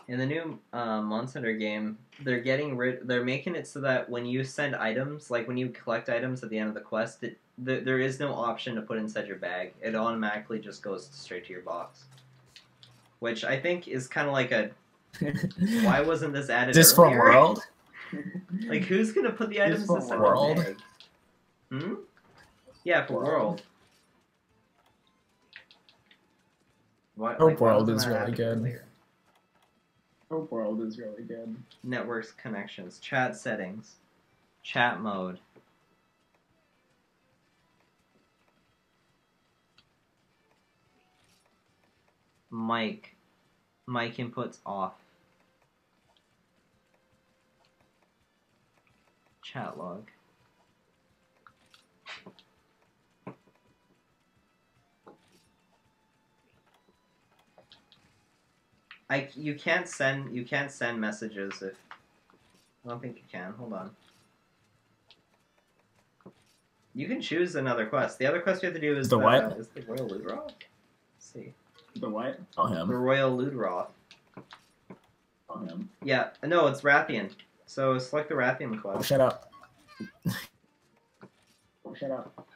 In the new Monster Hunter game, they're making it so that when you send items, like when you collect items at the end of the quest, there is no option to put inside your bag. It automatically just goes straight to your box. Which I think is kind of like a... Why wasn't this added Just earlier? for World? Like, who's gonna put the items inside the World? bag? Hmm? Yeah, for World. What, Hope why World wasn't is that really added good. earlier? Hope World is really good. Networks, connections, chat settings, chat mode. Mic inputs off. Chat log. You can't send messages if I don't think you can. Hold on. You can choose another quest. The other quest you have to do is The what? Is the Royal Ludroth? Let's see. The what? Oh, The him. Royal Ludroth. Oh, him. Yeah, no, it's Rathian. So select the Rathian Oh, quest. shut up. Oh, shut up.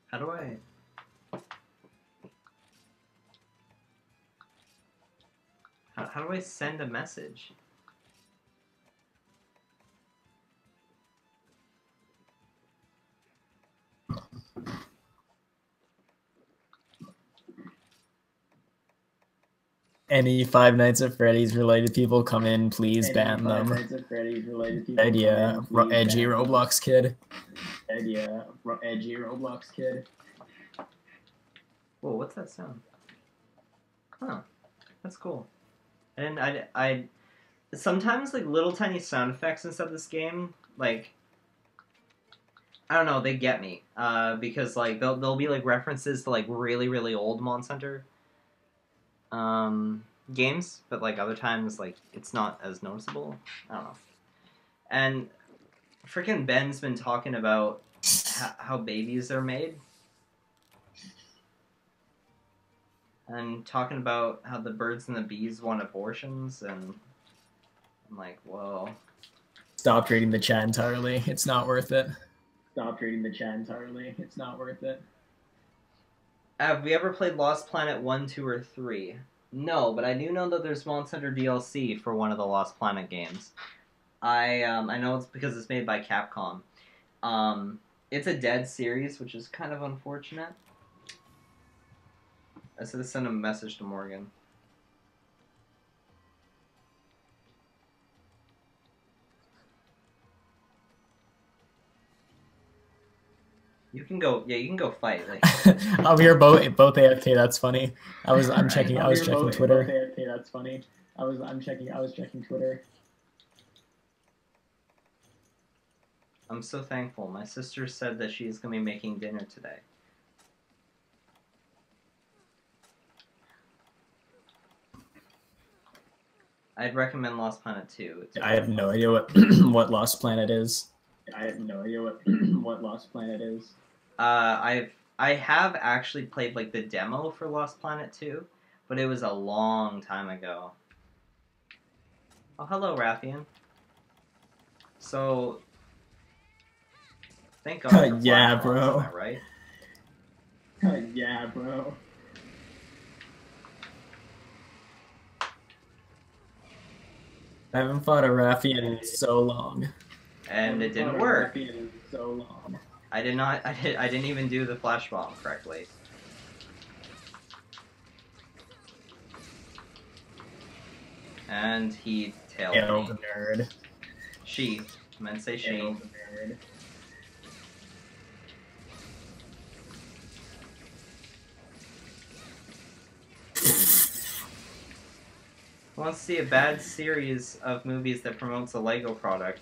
How do I... How do I send a message? Any Five Nights at Freddy's related people come in, please ban them. Nights at Freddy's related people Idea, come in, please edgy ban them. Roblox kid. Idea, edgy Roblox kid. Whoa, what's that sound? Huh, that's cool. And I sometimes like little tiny sound effects inside this game, like I don't know, they get me. Because like they'll be like references to like really old Monster Hunter games, but like other times like it's not as noticeable. I don't know. And freaking Ben's been talking about how babies are made. And talking about how the birds and the bees want abortions, and I'm like, whoa. Stop reading the chat entirely. It's not worth it. Stop reading the chat entirely. It's not worth it. Have we ever played Lost Planet 1, 2, or 3? No, but I do know that there's Monster Hunter DLC for one of the Lost Planet games. I know it's because it's made by Capcom. It's a dead series, which is kind of unfortunate. I said to send a message to Morgan. You can go. Yeah, you can go fight. Like, Oh, we were both AFK. That's funny. I was checking Twitter. Both AFK, that's funny. I was checking Twitter. I'm so thankful. My sister said that she's gonna be making dinner today. I'd recommend Lost Planet 2. I have no idea what what Lost Planet is. I have no idea what Lost Planet is. I have actually played like the demo for Lost Planet 2, but it was a long time ago. Oh, hello, Rathian. So, thank God. For Yeah, platforms, bro. am I right? Yeah, bro. I haven't fought a Raffi in so long. And it didn't work. So long. I didn't even do the flash bomb correctly. And he tailed Tailed me. nerd. She. I meant to say she. Tailed nerd. Wants to see a bad series of movies that promotes a Lego product.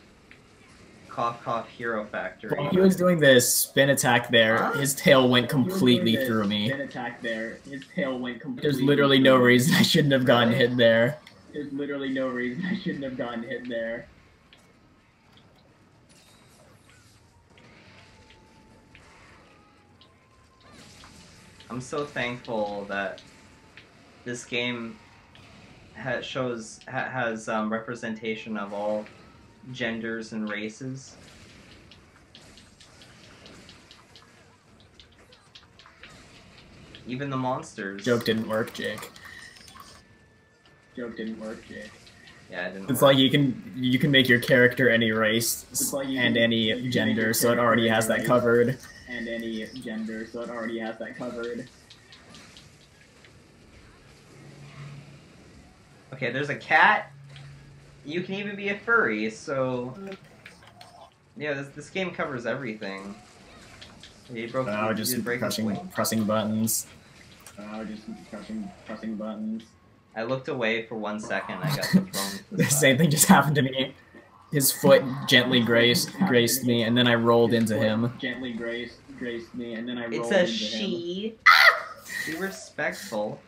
Cough cough Hero Factory. While he was doing this spin attack there, Huh? his tail went completely through me. Spin attack there. His tail went completely. There's literally no reason I shouldn't have gotten Really? hit there. There's literally no reason I shouldn't have gotten hit there. I'm so thankful that this game has representation of all genders and races. Even the monsters. Joke didn't work, Jake. Joke didn't work, Jake. Yeah, it didn't It's work. like you can make your character any race and any gender, so it already has that covered. And any gender, so it already has that covered. Okay, there's a cat. You can even be a furry, so... Yeah, this game covers everything. You broke Oh, you just did break his wing. pressing buttons. Just pressing buttons. I looked away for 1 second. I got the phone. To The the same side. thing just happened to me. His foot gently graced me, and then I rolled into him. Gently graced me, and then I rolled It's into a him. she. Be respectful.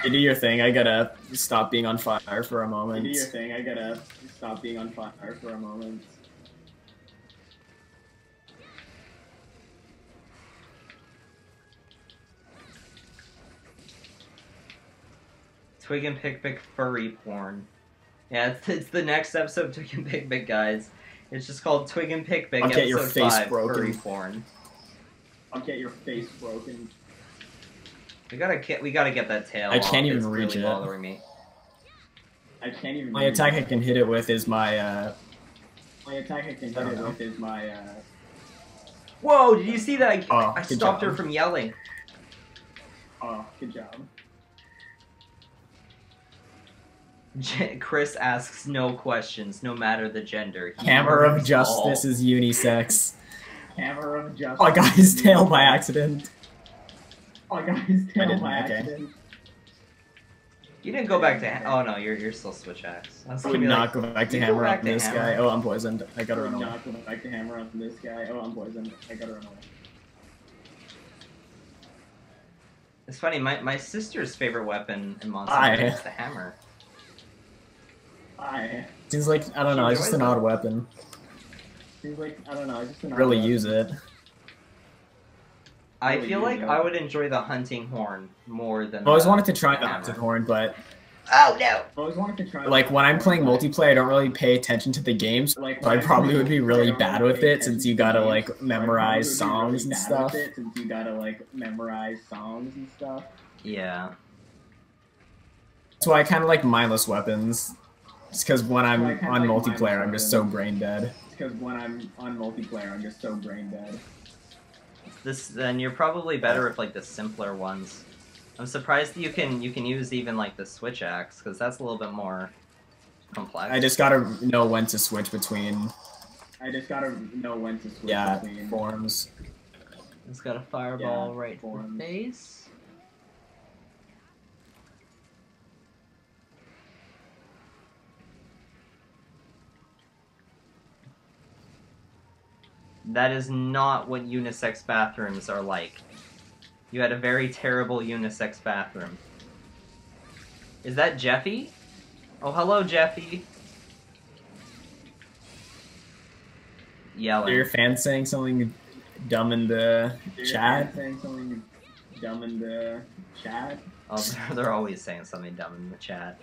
You do your thing. I gotta stop being on fire for a You moment. do your thing. I gotta stop being on fire for a moment. Twig and Pick furry porn. Yeah, it's the next episode of Twig and Pick, guys. It's just called Twig and Pick I'll get your episode face 5, broken. furry porn. I'll get your face broken. We gotta get that tail. I can't off. even It's reach really it. bothering me. I can't even. My attack I can hit it with is my My attack I can hit I don't it know. with is my. Whoa! Did you see that? Oh, I good stopped job. her from yelling. Oh, good job. Chris asks no questions, no matter the gender. He Hammer of answers Justice all. is unisex. Hammer of Justice. Oh, I got his tail by accident. Oh, I got his tail didn't, by okay. accident. You didn't go back to. Oh no, you're still switch axe. I was I gonna would be not like, go back to you go hammer back on to this hammer. guy. Oh, I'm poisoned. I gotta I run would away. not go back to hammer on this guy. Oh, I'm poisoned. I gotta run away. It's funny. My sister's favorite weapon in Monster Aye. Hunter is the hammer. Seems like, I don't know, it's just an odd weapon. Seems like, I don't know, I just I really use it. I Really feel like good. I would enjoy the hunting horn more than. I always the wanted to try the hammer. hunting horn, but Oh no! I always wanted to try. like when I'm playing multiplayer, I don't really pay attention to the games. Like, So I probably would be really bad with it since you gotta like memorize songs and stuff. Since you gotta like memorize songs and stuff. Yeah. So I kind of like mindless weapons. Just because when I'm I kinda on like multiplayer, mindless I'm just so brain dead. Because when I'm on multiplayer, I'm just so brain dead. Then you're probably better with like the simpler ones. I'm surprised that you can use even like the switch axe because that's a little bit more complex. I just gotta know when to switch between between forms. It's got a fireball Yeah, right to the forms. face. That is not what unisex bathrooms are like. You had a very terrible unisex bathroom. Is that Jeffy? Oh, hello, Jeffy. Yelling. Are your fans saying something dumb in the chat? Saying something dumb in the chat? Oh, they're always saying something dumb in the chat.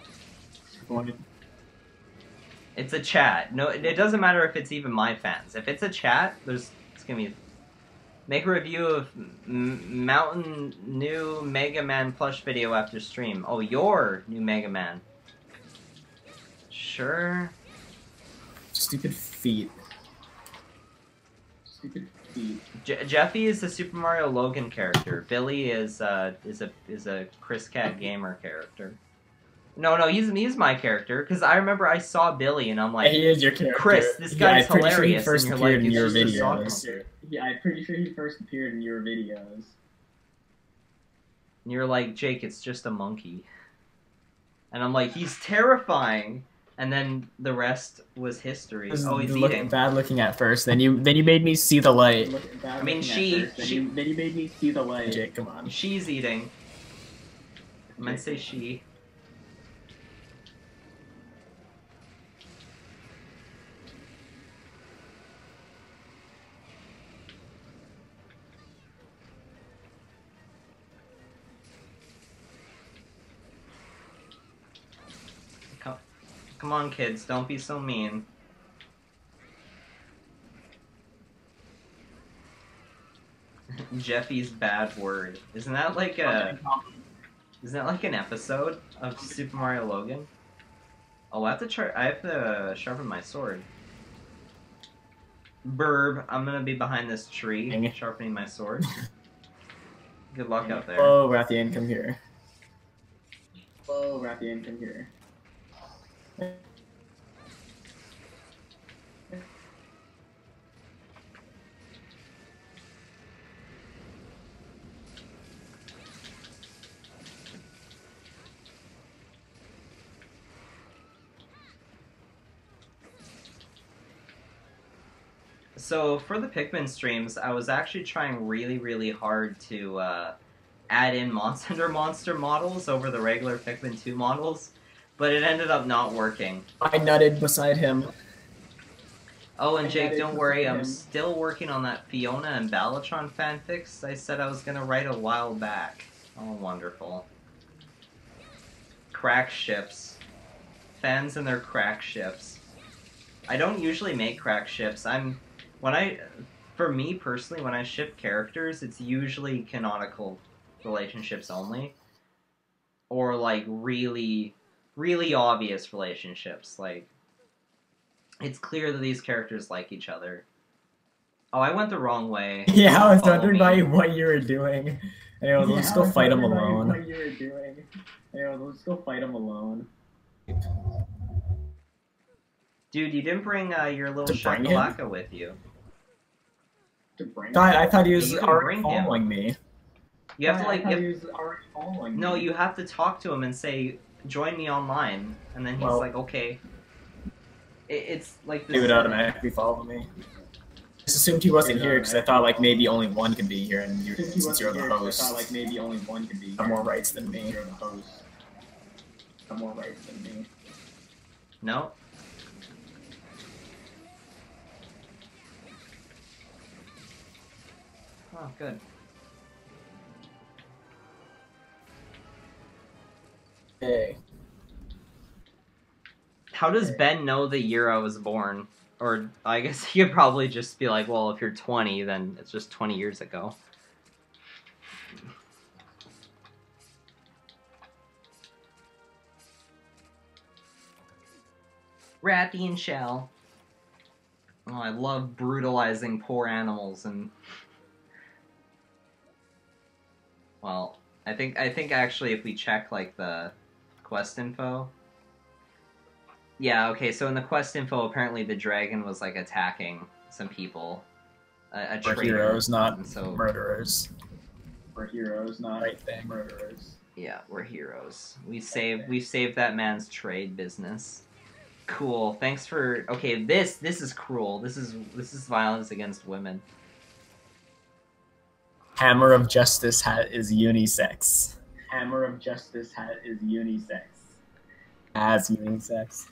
It's a chat. No, it doesn't matter if it's even my fans. If it's a chat, it's gonna be. Make a review of Mountain new Mega Man plush video after stream. Oh, your new Mega Man. Sure. Stupid feet. Stupid feet. Jeffy is the Super Mario Logan character. Billy is a Chris Cat Gamer character. No, he's my character because I remember I saw Billy and I'm like, he is your character. Chris, this guy's I'm pretty hilarious. sure he first and appeared like, in your it's just a videos. Yeah, I'm pretty sure he first appeared in your videos. And you're like, Jake, it's just a monkey. And I'm like, he's terrifying. And then the rest was history. Oh, he's eating. Bad looking at first. Then you made me see the light. I mean, then you made me see the light. Jake, come on. She's eating. I meant to say she. Come on, kids, don't be so mean. Jeffy's bad word. Isn't that like an episode of Super Mario Logan? Oh, I have to sharpen my sword. Burb, I'm gonna be behind this tree, sharpening my sword. Good luck out there. Oh, Rathian, come here. Oh, Rathian, come here. So for the Pikmin streams, I was actually trying really, really hard to add in Monster models over the regular Pikmin 2 models, but it ended up not working. I nutted beside him. Oh, and Jake, don't worry, I'm still working on that Fiona and Balatron fanfics I said I was going to write a while back. Oh, wonderful. Crack ships. Fans and their crack ships. I don't usually make crack ships. For me personally, when I ship characters, it's usually canonical relationships only. Or, like, really, really obvious relationships. Like, it's clear that these characters like each other. Oh, I went the wrong way. Yeah, I was wondering what you were doing. Anyway, let's go fight him alone. What you were doing. Anyway, let's go fight him alone. Dude, you didn't bring your little shakalaka with you. I thought he was already following me. You have to like. He was already following no, me. you have to talk to him and say, "Join me online," and then he's like, "Okay." It's like this. He would automatically follow me. I just assumed he wasn't here because I thought like maybe only one could be here, and since you're the host, I thought like maybe only one could be here. have more rights than me. You're the host. Have more rights than me. No. Oh, good. Hey. How does Ben know the year I was born? Or I guess he could probably just be like, well, if you're 20, then it's just 20 years ago. Ratty and Shell. Oh, I love brutalizing poor animals and... Well, I think actually if we check, like, the quest info... Yeah, okay, so in the quest info, apparently the dragon was, like, attacking some people. A We're traitor. heroes, not so, murderers. We're heroes, not Right thing. murderers. Yeah, we're heroes. We saved that man's trade business. Cool. Thanks for... Okay, this is cruel. This is violence against women. Hammer of Justice hat is unisex. Hammer of Justice hat is unisex. As meaning sex.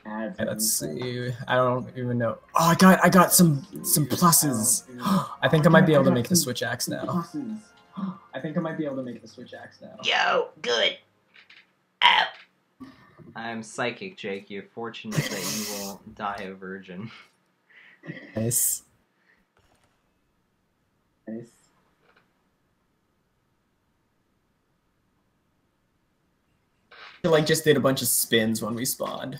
Okay, let's see. I don't even know. Oh, I got some pluses. I think I might be able to make the switch axe now. I think I might be able to make the switch axe now. Yo, good. Ow. I'm psychic, Jake. You're fortunate that you will die a virgin. Nice. Nice. Like just did a bunch of spins when we spawned.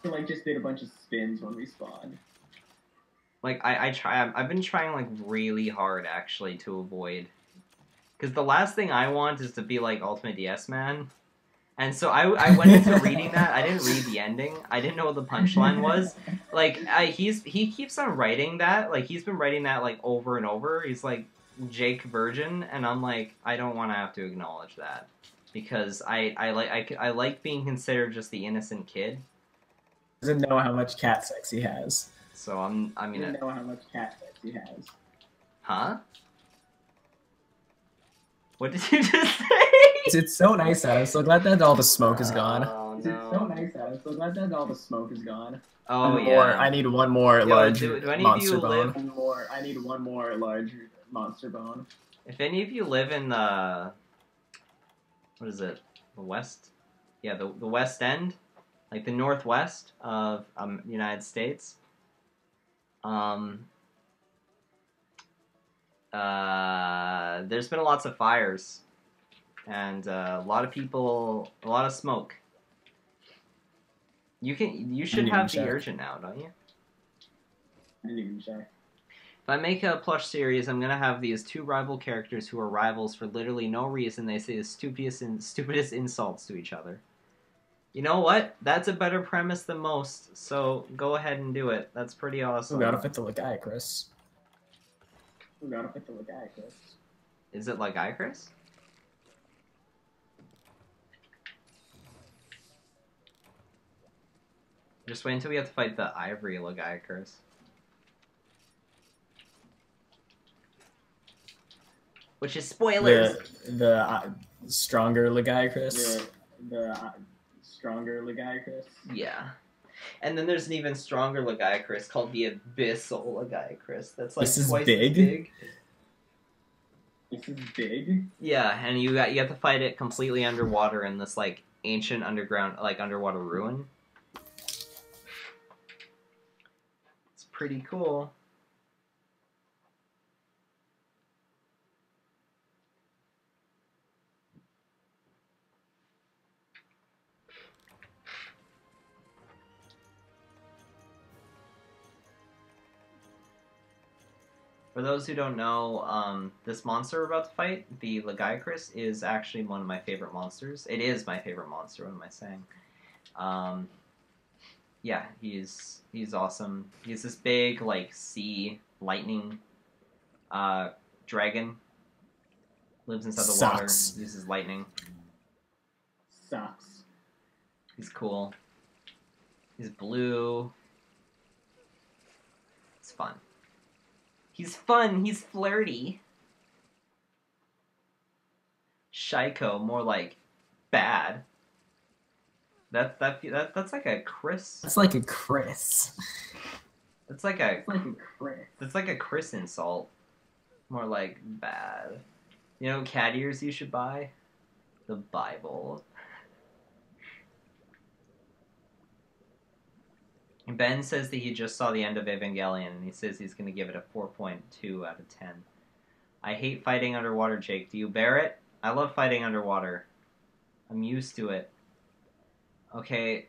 Like just did a bunch of spins when we spawned. Like I've been trying like really hard actually to avoid, because the last thing I want is to be like Ultimate DS Man, and so I went into reading that. I didn't read the ending. I didn't know what the punchline was. Like he keeps on writing that. Like he's been writing that like over and over. He's like Jake Virgin, and I'm like I don't want to have to acknowledge that, because I like being considered just the innocent kid. Doesn't know how much cat sex he has. So I'm gonna know how much cat sex he has. Huh? What did you just say? It's so nice out. I'm so glad that all the smoke is gone. Oh, no. It's so nice out. I'm so glad that all the smoke is gone. Oh yeah. I need one more large do any monster of you bone. I need one more large monster bone. If any of you live in the, what is it? The West? Yeah, the West End, like the Northwest of the United States. There's been lots of fires, and a lot of people, a lot of smoke. You should have the urgent now, don't you? I didn't even check. If I make a plush series, I'm gonna have these two rival characters who are rivals for literally no reason. They say the stupidest insults to each other. You know what? That's a better premise than most, so go ahead and do it. That's pretty awesome. We gotta fit the Legiacris. Is it Legiacris? Just wait until we have to fight the Ivory Legiacris. Which is spoilers! The stronger Legiacris. The stronger Legiacris. Yeah. And then there's an even stronger Legiacris called the Abyssal Legiacris. That's like twice as big. This is big? Yeah, and you have to fight it completely underwater in this like ancient underwater ruin. It's pretty cool. For those who don't know, this monster we're about to fight, the Legiacris, is actually one of my favorite monsters. It is my favorite monster, what am I saying? Yeah, he's awesome. He's this big, like, sea lightning dragon. Lives inside the water, uses lightning. Sucks. He's cool. He's blue. It's fun. He's fun, he's flirty. Shiko, more like bad. That's like a Chris. That's like a Chris. That's like a Chris. That's like a Chris insult. More like bad. You know cat ears you should buy? The Bible. Ben says that he just saw the end of Evangelion, and he says he's going to give it a 4.2 out of 10. I hate fighting underwater, Jake. Do you bear it? I love fighting underwater. I'm used to it. Okay,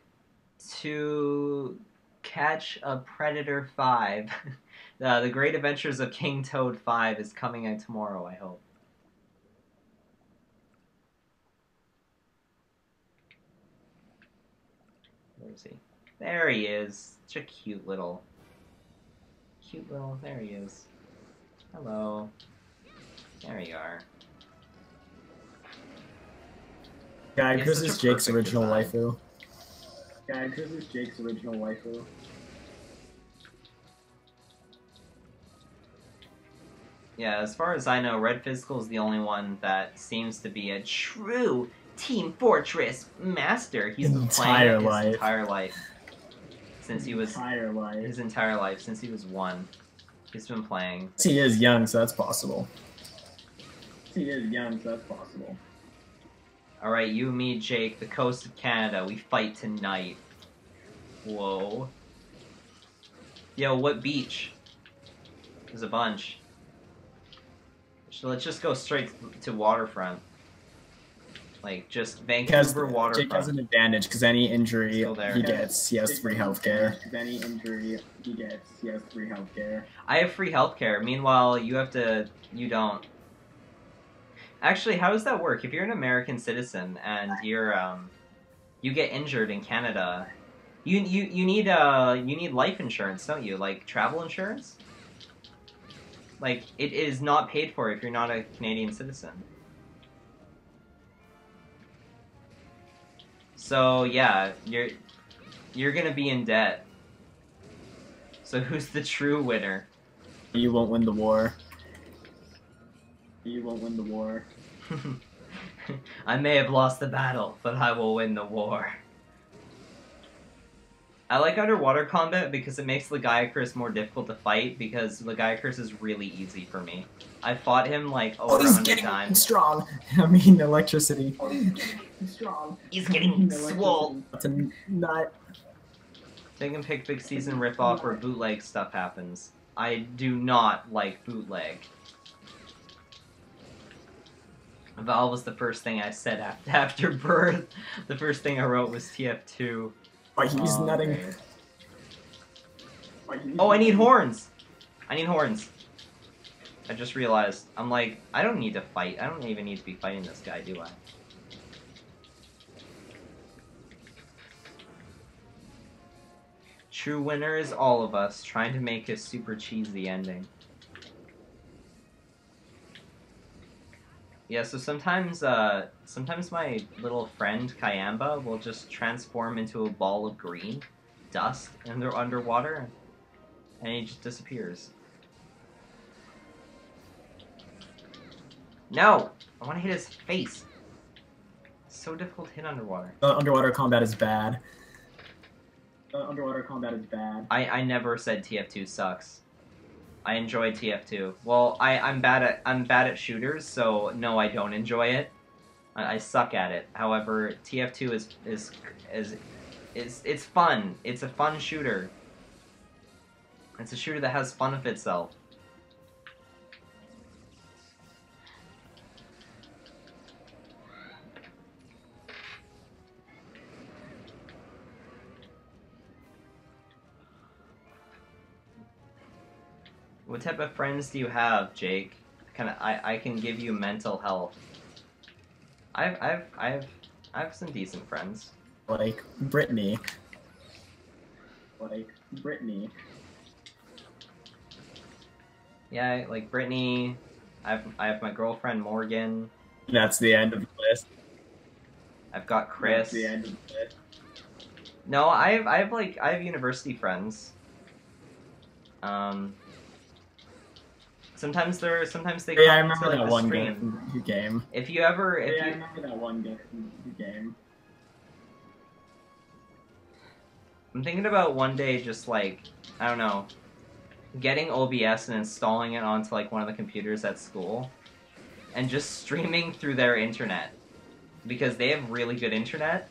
to catch a Predator 5. The Great Adventures of King Toad 5 is coming out tomorrow, I hope. Where is he? There he is. Such a cute little... There he is. Hello. There you are. Guy, Chris is Jake's original waifu. Yeah, as far as I know, Red Physical is the only one that seems to be a true Team Fortress Master. He's been Entire playing life. his entire life since he was His entire life since he was 1. He's been playing. He is young, so that's possible. He is young, so that's possible. All right, you, me, Jake, the coast of Canada. We fight tonight. Whoa. Yo, what beach? There's a bunch. So let's just go straight to waterfront. Like, just Vancouver waterfront. Jake has an advantage, because any injury Still there. he gets, he has free healthcare. Any injury he gets, he has free healthcare. I have free healthcare. Meanwhile, you don't. Actually, how does that work? If you're an American citizen and you get injured in Canada, you need life insurance, don't you? Like travel insurance? Like, it is not paid for if you're not a Canadian citizen. So yeah, you're gonna be in debt. So who's the true winner? You won't win the war. You won't win the war. I may have lost the battle, but I will win the war. I like underwater combat because it makes Lagiacrus more difficult to fight, because Lagiacrus is really easy for me. I fought him like over 100 times. Strong. I mean, electricity. Strong. He's getting swole. That's a nut. Take and pick big season ripoff or bootleg stuff happens. I do not like bootleg. Valve was the first thing I said after birth. The first thing I wrote was TF2. Oh, he's nutting. Okay. Oh, I need horns! I need horns. I just realized. I'm like, I don't need to fight. I don't even need to be fighting this guy, do I? True winner is all of us, trying to make a super cheesy ending. Yeah, so sometimes my little friend Kayamba will just transform into a ball of green dust and they're underwater, and he just disappears. No! I want to hit his face. It's so difficult to hit underwater. Underwater combat is bad. Underwater combat is bad. I never said TF2 sucks. I enjoy TF2. Well, I'm bad at shooters, so no, I don't enjoy it. I suck at it. However, TF2 it's fun. It's a fun shooter. It's a shooter that has fun of itself. What type of friends do you have, Jake? I can give you mental health. I have some decent friends. Like Brittany. Yeah, like Brittany. I have my girlfriend Morgan. That's the end of the list. I've got Chris. That's the end of the list. No, I have university friends. Sometimes they. Yeah, I remember to, like, that the one stream. game. If you ever, I remember that one game. I'm thinking about one day just like, I don't know, getting OBS and installing it onto like one of the computers at school, and just streaming through their internet, because they have really good internet.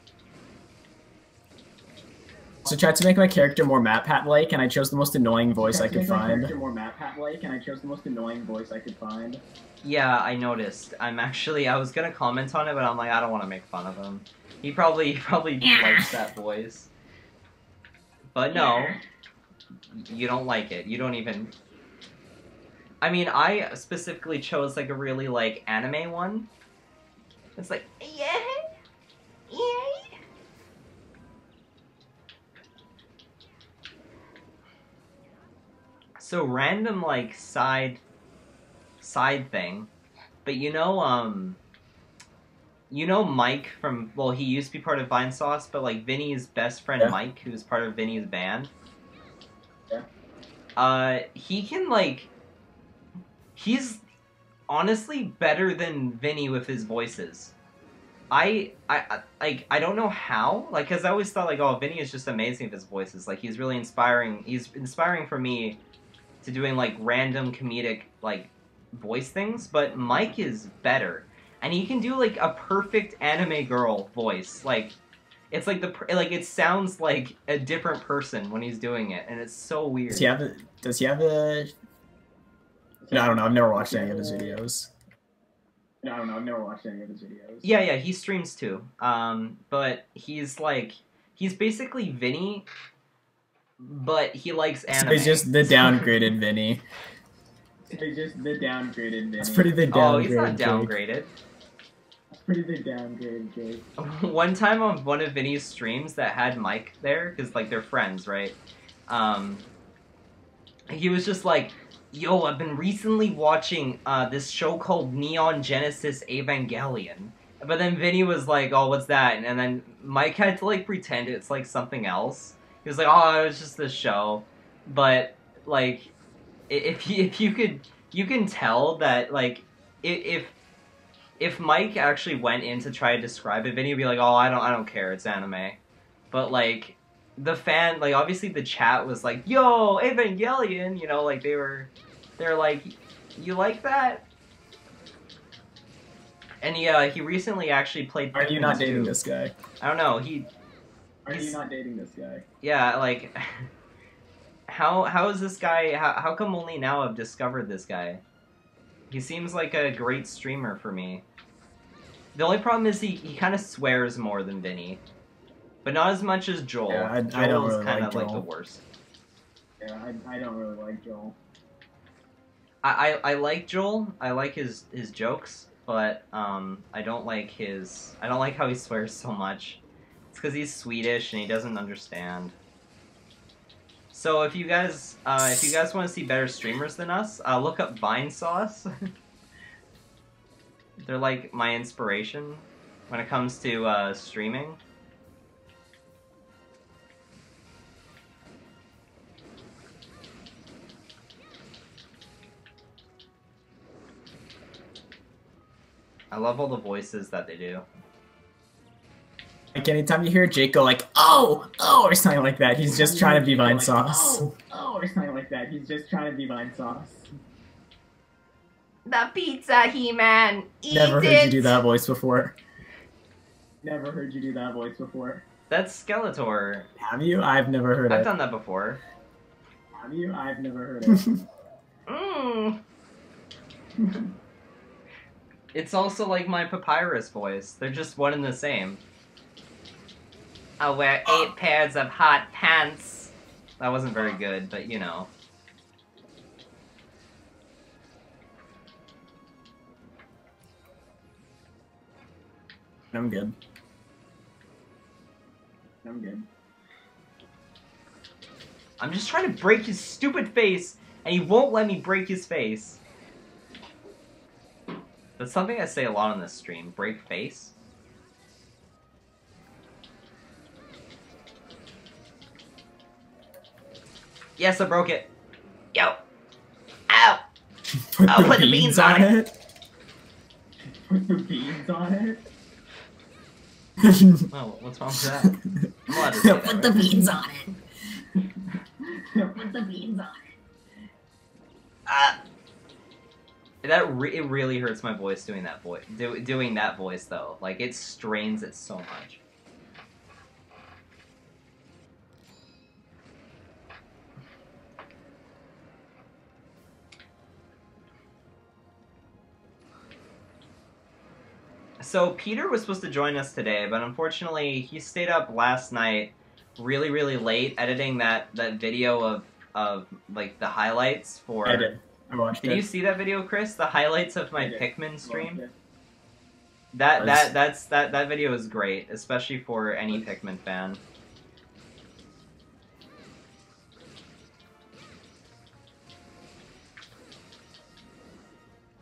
So I tried to make my character more MatPat-like, and I chose the most annoying voice I could find. Yeah, I noticed. I was gonna comment on it, but I'm like, I don't want to make fun of him. He probably likes that voice. But no, you don't like it. You don't even... I mean, I specifically chose like a really like anime one. It's like, yeah, yeah. So random like side thing, but you know Mike from, well, he used to be part of Vinesauce, but like Vinny's best friend Mike, who's part of Vinny's band. Yeah. He can like, he's honestly better than Vinny with his voices. I don't know how, like, because I always thought, like, oh, Vinny is just amazing with his voices. Like, he's really inspiring. He's inspiring for me to doing, like, random comedic, like, voice things, but Mike is better. And he can do, like, a perfect anime girl voice. Like, it's like it sounds like a different person when he's doing it, and it's so weird. Does he have a... No, I don't know. I've never watched any of his videos. No, I don't know. I've never watched any of his videos. Yeah, he streams too. But he's basically Vinny, but he likes anime. So he's just the downgraded Vinny. He's just the downgraded Vinny. It's pretty the downgraded. Oh, he's not downgraded. It's pretty the downgraded Jake. One time on one of Vinny's streams that had Mike there, because, like, they're friends, right? He was just like, yo, I've been recently watching this show called Neon Genesis Evangelion. But then Vinny was like, oh, what's that? And then Mike had to, like, pretend it's, like, something else. He was like, oh, it was just this show. But, like, if you could... You can tell that, like, if Mike actually went in to try to describe it, Vinny would be like, oh, I don't care, it's anime. But, like, the fan, like, obviously the chat was like, yo, Evangelion, you know, like, they're like, you like that? And he recently actually played Are you not dating this guy? I don't know, Are you not dating this guy? Yeah, like, how is this guy, how come only now I've discovered this guy? He seems like a great streamer for me. The only problem is he kind of swears more than Vinny. But not as much as Joel. Yeah, I don't Joel's really kind like of Joel. like the worst. Yeah, I don't really like Joel. I like Joel. I like his jokes, but I don't like how he swears so much. It's because he's Swedish and he doesn't understand. So if you guys want to see better streamers than us, look up Vine Sauce. They're like my inspiration when it comes to streaming. I love all the voices that they do. Like, anytime you hear Jake go like, oh, or something like that, he's just trying to be Vine Sauce. Oh, or something like that. He's just trying to be Vine Sauce. The pizza, He-Man! Eat Never heard you do that voice before. Never heard you do that voice before. That's Skeletor. Have you? I've never heard it. I've done that before. Have you? I've never heard it. Mmm. It's also like my Papyrus voice. They're just one and the same. I'll wear 8 pairs of hot pants. That wasn't very good, but you know. I'm good. I'm good. I'm just trying to break his stupid face, and he won't let me break his face. That's something I say a lot on this stream. Break face. Yes, I broke it. Yo. Ow. I'll put the beans on it. Put the beans on it? Oh, what's wrong with that? I'm allowed to say that, Put the beans on it. Put the beans on it. It really hurts my voice doing that voice. Doing that voice though, like it strains it so much. So Peter was supposed to join us today, but unfortunately he stayed up last night really, really late editing that video of like the highlights for... I did. I watched it. Did you see that video, Chris? The highlights of my Pikmin stream? Yeah. That video is great, especially for any Pikmin fan.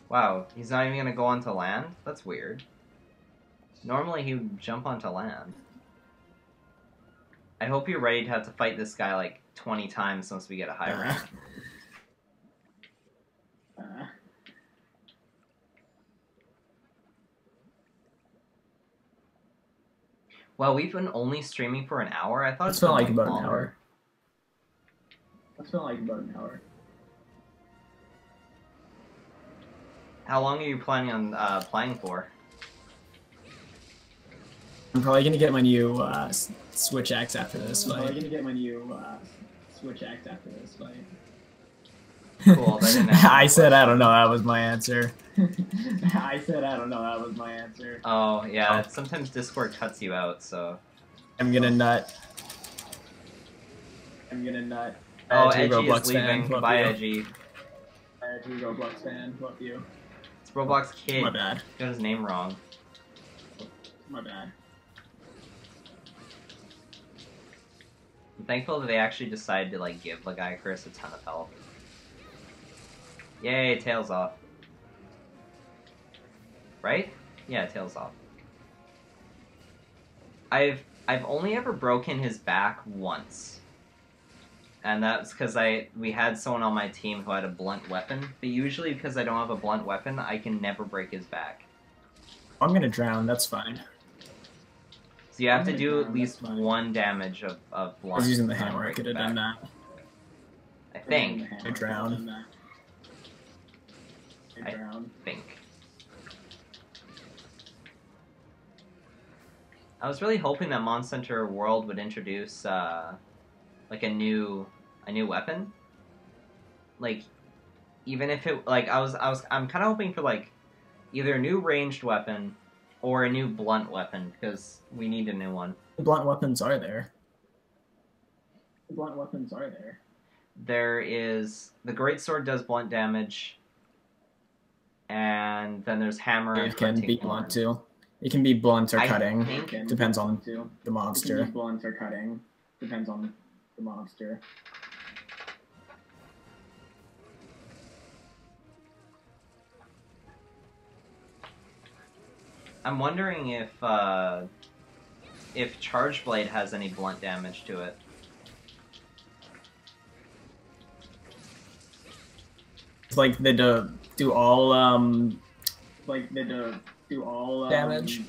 Wow, he's not even gonna go onto land? That's weird. Normally he would jump onto land. I hope you're ready to have to fight this guy like 20 times once we get a high rank. Well, we've been only streaming for an hour. I thought It's felt like about longer. an hour. That's felt like about an hour. How long are you planning on playing for? I'm probably gonna get my new Switch X after this I'm fight. probably gonna get my new Switch X after this fight. Cool. That didn't answer I my said I question. don't know. That was my answer. I said I don't know. That was my answer. Oh yeah. Sometimes Discord cuts you out, so. I'm gonna nut. I'm gonna nut. Oh, Edgy Edgy Roblox is leaving. fan, Goodbye, love you. Edgy. Edgy Roblox fan. Love you. It's Roblox Kid. My bad. Got his name wrong. My bad. I'm thankful that they actually decided to like give the guy Chris a ton of health. Yay, tails off. Right? Yeah, tails off. I've only ever broken his back once. And that's because we had someone on my team who had a blunt weapon. But usually because I don't have a blunt weapon, I can never break his back. I'm gonna drown. That's fine. So you have to do at least 1 damage of I blunt. was using the to hammer. I break could the have done back. that. I think. I drown. I drown. Think. I was really hoping that Monster Hunter World would introduce like a new weapon. Like even if it like I'm kind of hoping for like either a new ranged weapon or a new blunt weapon because we need a new one. Blunt weapons are there. Blunt weapons are there. There is the greatsword does blunt damage, and then there's hammer and It can hunting be horn. blunt too. It can be blunt or I cutting. think- Depends on Too. the It monster. can be blunt or cutting. Depends on the monster. I'm wondering if Charge Blade has any blunt damage to it. It's like they do all Like they do all damage.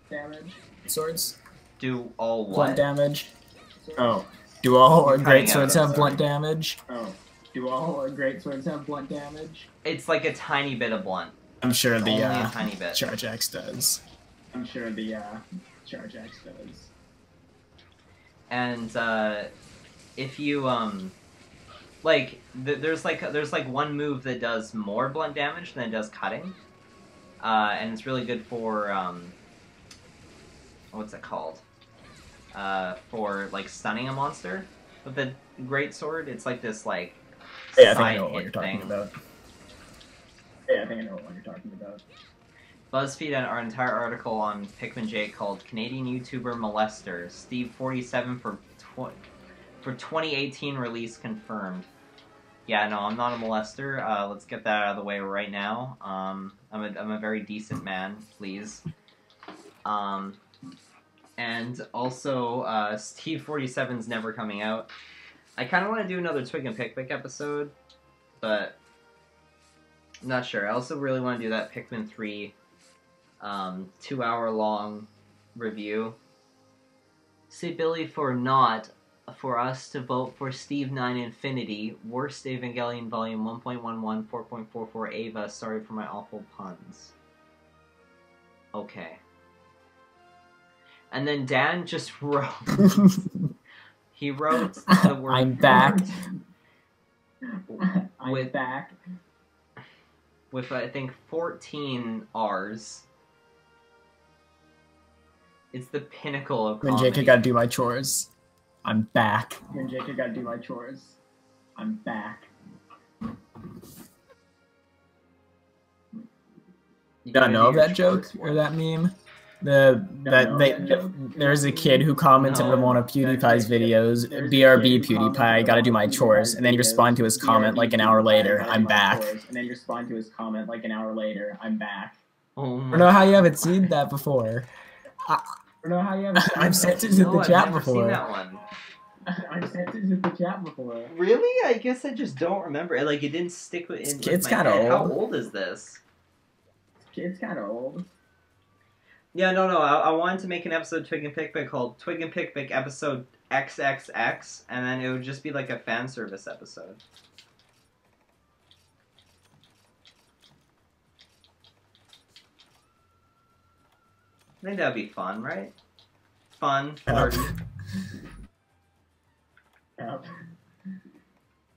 Damage. Swords. Do all what? Blunt damage. Oh, do all You're cutting great out, swords I'm have blunt damage? Oh, do all great swords have blunt damage? It's like a tiny bit of blunt. I'm sure Only the a tiny bit. Charge X does. I'm sure the Charge X does. And if you like there's like one move that does more blunt damage than it does cutting, and it's really good for what's it called? For like stunning a monster. With the greatsword, it's like this like Yeah, I think I side know what hit you're talking thing. about. Yeah, I think I know what you're talking about. BuzzFeed had our entire article on Pikminjake called "Canadian YouTuber Molester Steve 47 for 2018 release confirmed." Yeah, no, I'm not a molester. Let's get that out of the way right now. I'm a very decent man, please. And also, Steve 47's never coming out. I kind of want to do another Twig and Pikmin episode, but I'm not sure. I also really want to do that Pikmin 3 2-hour long review. Say Billy for us to vote for Steve 9 Infinity, Worst Evangelion Volume 1.11, 4.44 Ava. Sorry for my awful puns. Okay. And then Dan just wrote. He wrote the word. I'm back. I'm back. With I think 14 R's. It's the pinnacle of When comedy. Jake, I gotta do my chores. I'm back. When Jake, I gotta do my chores. I'm back. You Don't gotta know do of your that joke chores. or that meme. There's a kid who commented on one of PewDiePie's videos. BRB PewDiePie, gotta do my chores, and then you respond to his comment like an hour later. I'm back. And then you respond to his comment like an hour later. I'm back. Oh I my don't know how you haven't seen that before. I don't know how you haven't seen I've that. sent it to No, the I've chat never before. seen that one. I've sent it to the chat before. Really? I guess I just don't remember. Like it didn't stick with. This with kid's my kinda head. How old. old is this? Kid's kind of old. Yeah, no. I wanted to make an episode of Twig and Pikmin called Twig and Pikmin episode XXX, and then it would just be like a fan service episode. I think that'd be fun, right? Fun, flirty. Yep.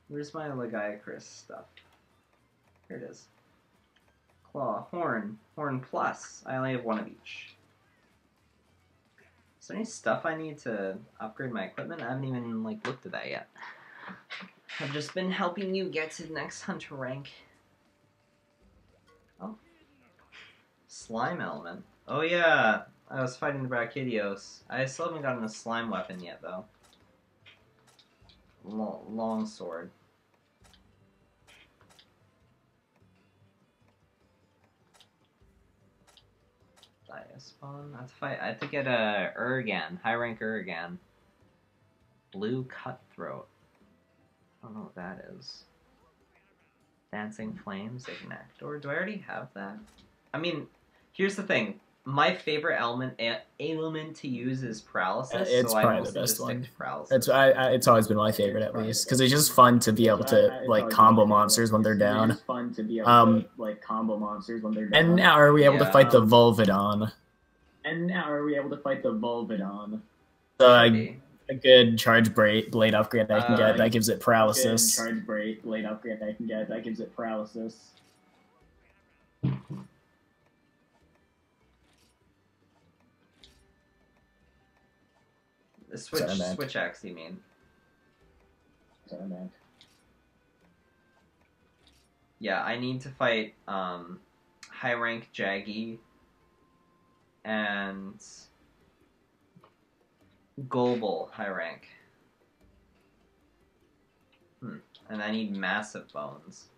Where's my Legiacris stuff? Here it is. Claw, Horn, Horn Plus. I only have one of each. Is there any stuff I need to upgrade my equipment? I haven't even looked at that yet. I've just been helping you get to the next hunter rank. Oh. Slime element. Oh yeah, I was fighting the Brachydios. I still haven't gotten a slime weapon yet though. Long sword. Diaspawn. That's fight. I have to get a Urgan, high rank Urgan. Blue Cutthroat. I don't know what that is. Dancing Flames, Ignite. Or do I already have that? I mean, here's the thing. My favorite element to use is Paralysis. It's so probably I the best one. Paralysis. It's always been my favorite at least because it's just fun to be able to combo monsters when they're down. It's fun to be able to combo monsters when they're down. And now are we able to fight the Volvidon? A good charge blade upgrade I can get that gives it paralysis. The switch axe, you mean? Yeah, I need to fight high rank Jaggy and Golbal high rank. And I need massive bones.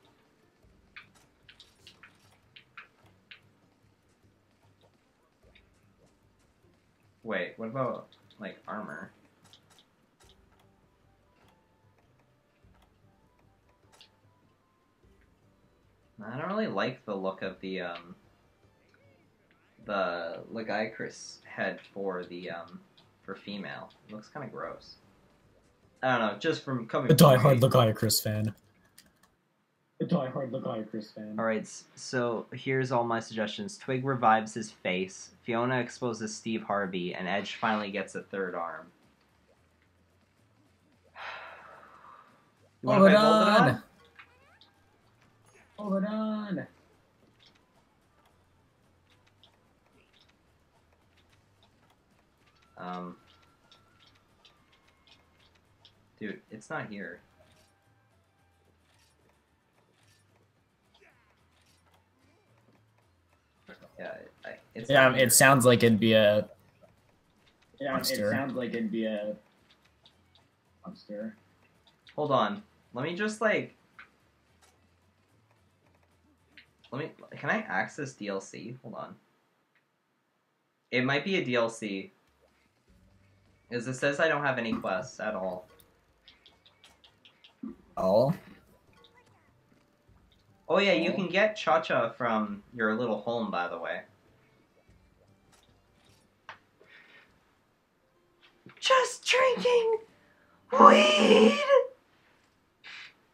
Wait, what about armor? I don't really like the look of the Legiacris head for the for female. It looks kind of gross. I don't know, just from coming. A diehard Legiacris fan. Alright, so here's all my suggestions. Twig revives his face, Fiona exposes Steve Harvey, and Edge finally gets a third arm. You want to fight Volvidon? Dude, it's not here. Yeah, it sounds like it'd be a monster. Hold on. Let me just can I access DLC? Hold on. It might be a DLC. Because it says I don't have any quests at all. Oh? Oh yeah, you can get Cha-Cha from your little home, by the way. Just drinking weed!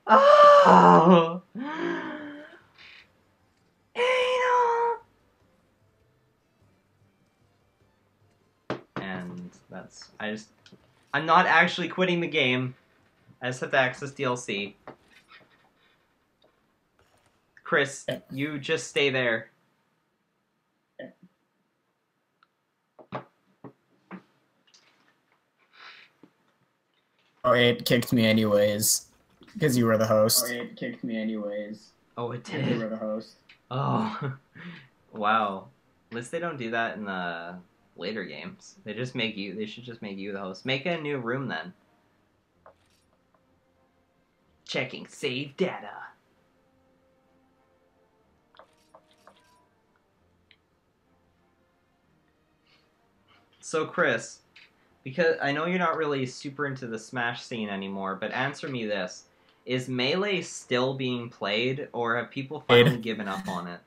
Oh! Anal! And that's... I'm not actually quitting the game. I just have to access DLC. Chris, you just stay there. Oh, it kicked me anyways. Because you were the host. Oh, it did? You were the host. Oh. Wow. At least they don't do that in the later games. They should just make you the host. Make a new room then. Checking save data. So Chris, because I know you're not really super into the Smash scene anymore, but answer me this. Is Melee still being played, or have people finally given up on it?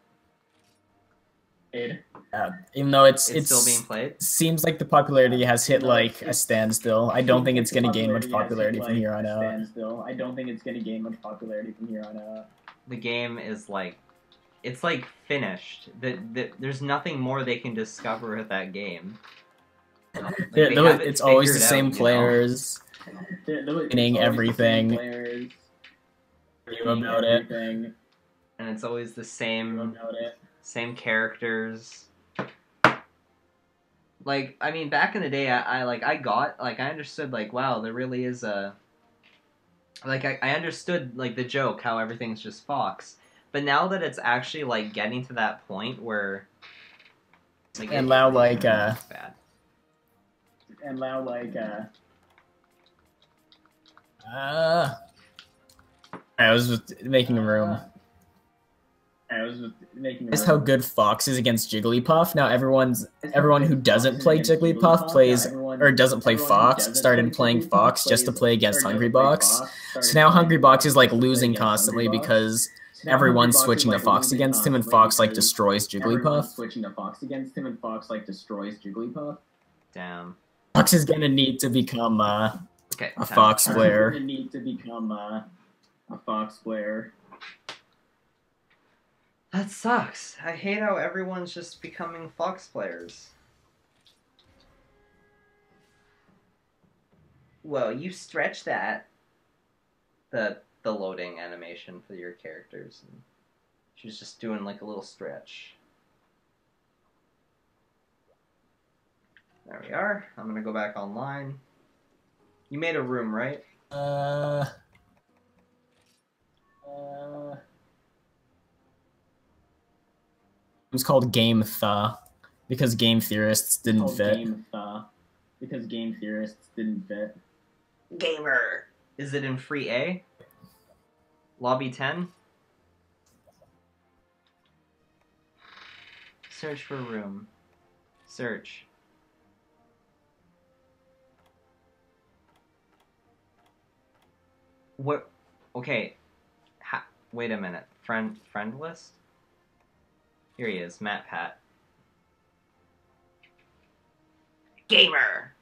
Even though it's still being played. Seems like the popularity has hit like a standstill. I don't think it's going to gain much popularity from here on out. I don't think it's going to gain much popularity from here on out. The game is like, it's like finished. There's nothing more they can discover with that game. Like, it's always the same players, winning everything. About it, and it's always the same characters. Like, I mean, back in the day, I understood, like, wow, there really is a, like, I understood, like, the joke, how everything's just Fox. But now that it's actually, like, getting to that point where, like, and now, like, bad. And now, like, I was just making room. Is how good Fox is against Jigglypuff. Now everyone who doesn't play Jigglypuff plays or doesn't play Fox started playing Fox just to play against Hungrybox. So now Hungrybox is like losing constantly because everyone's switching to Fox against him, and Fox like destroys Jigglypuff. Damn. Fox is gonna need to become a Fox player. That sucks. I hate how everyone's just becoming Fox players. Well, you stretch that. The loading animation for your characters. And she's just doing like a little stretch. There we are. I'm gonna go back online. You made a room, right? It's called Game Tha because Game Theorists didn't fit. Gamer! Is it in free A? Lobby 10? Search for room. Search. What? Okay. Wait a minute. Friend list? Here he is, Matt Pat. Gamer!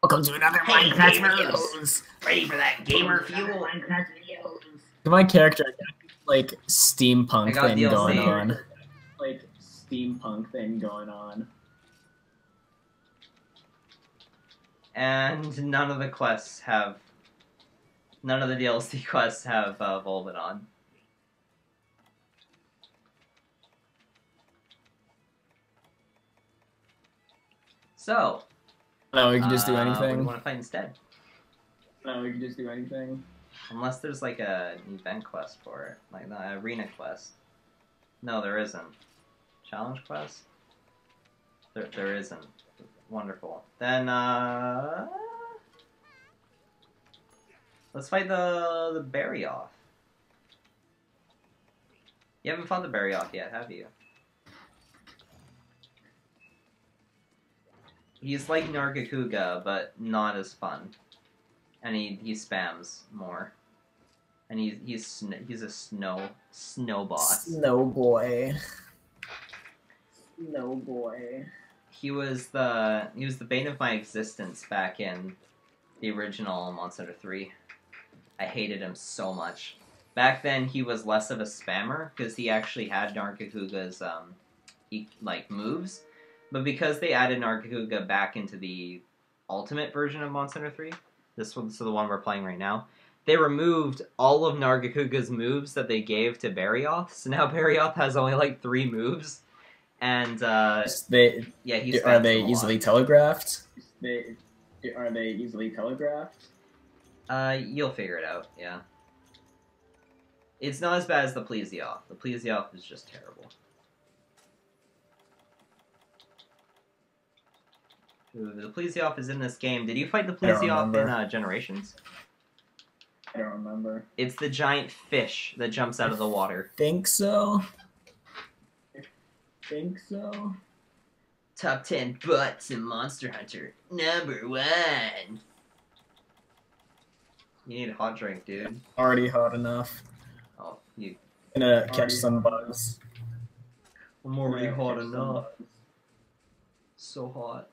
Welcome to another Minecraft videos. Ready for that gamer fuel? My character like steampunk thing going on. And none of the quests have... None of the DLC quests have Volvin on. So... No, we can just do anything. What do you want to fight instead? do anything. Unless there's like an event quest for it. Like the arena quest. No, there isn't. Challenge quest? There isn't. Wonderful. Then, let's fight the Barryoth. You haven't fought the Barryoth yet, have you? He's like Nargacuga, but not as fun. And he spams more. And he's a snow boss. Snow boy. He was the bane of my existence back in the original Monster Hunter 3. I hated him so much. Back then he was less of a spammer because he actually had Nargacuga's moves. But because they added Nargacuga back into the ultimate version of Monster Hunter 3, this one's the one we're playing right now, they removed all of Nargacuga's moves that they gave to Barryoth. So now Barryoth has only like 3 moves. And are they easily telegraphed? You'll figure it out, yeah. It's not as bad as the Plesioth. The Plesioth is just terrible. Ooh, the Plesioth is in this game. Did you fight the Plesioth in Generations? I don't remember. It's the giant fish that jumps out of the water. Think so. Top 10 butts in Monster Hunter. Number 1. You need a hot drink, dude. Already hot enough. Oh, you... Gonna catch some bugs. I'm already hot enough. So hot.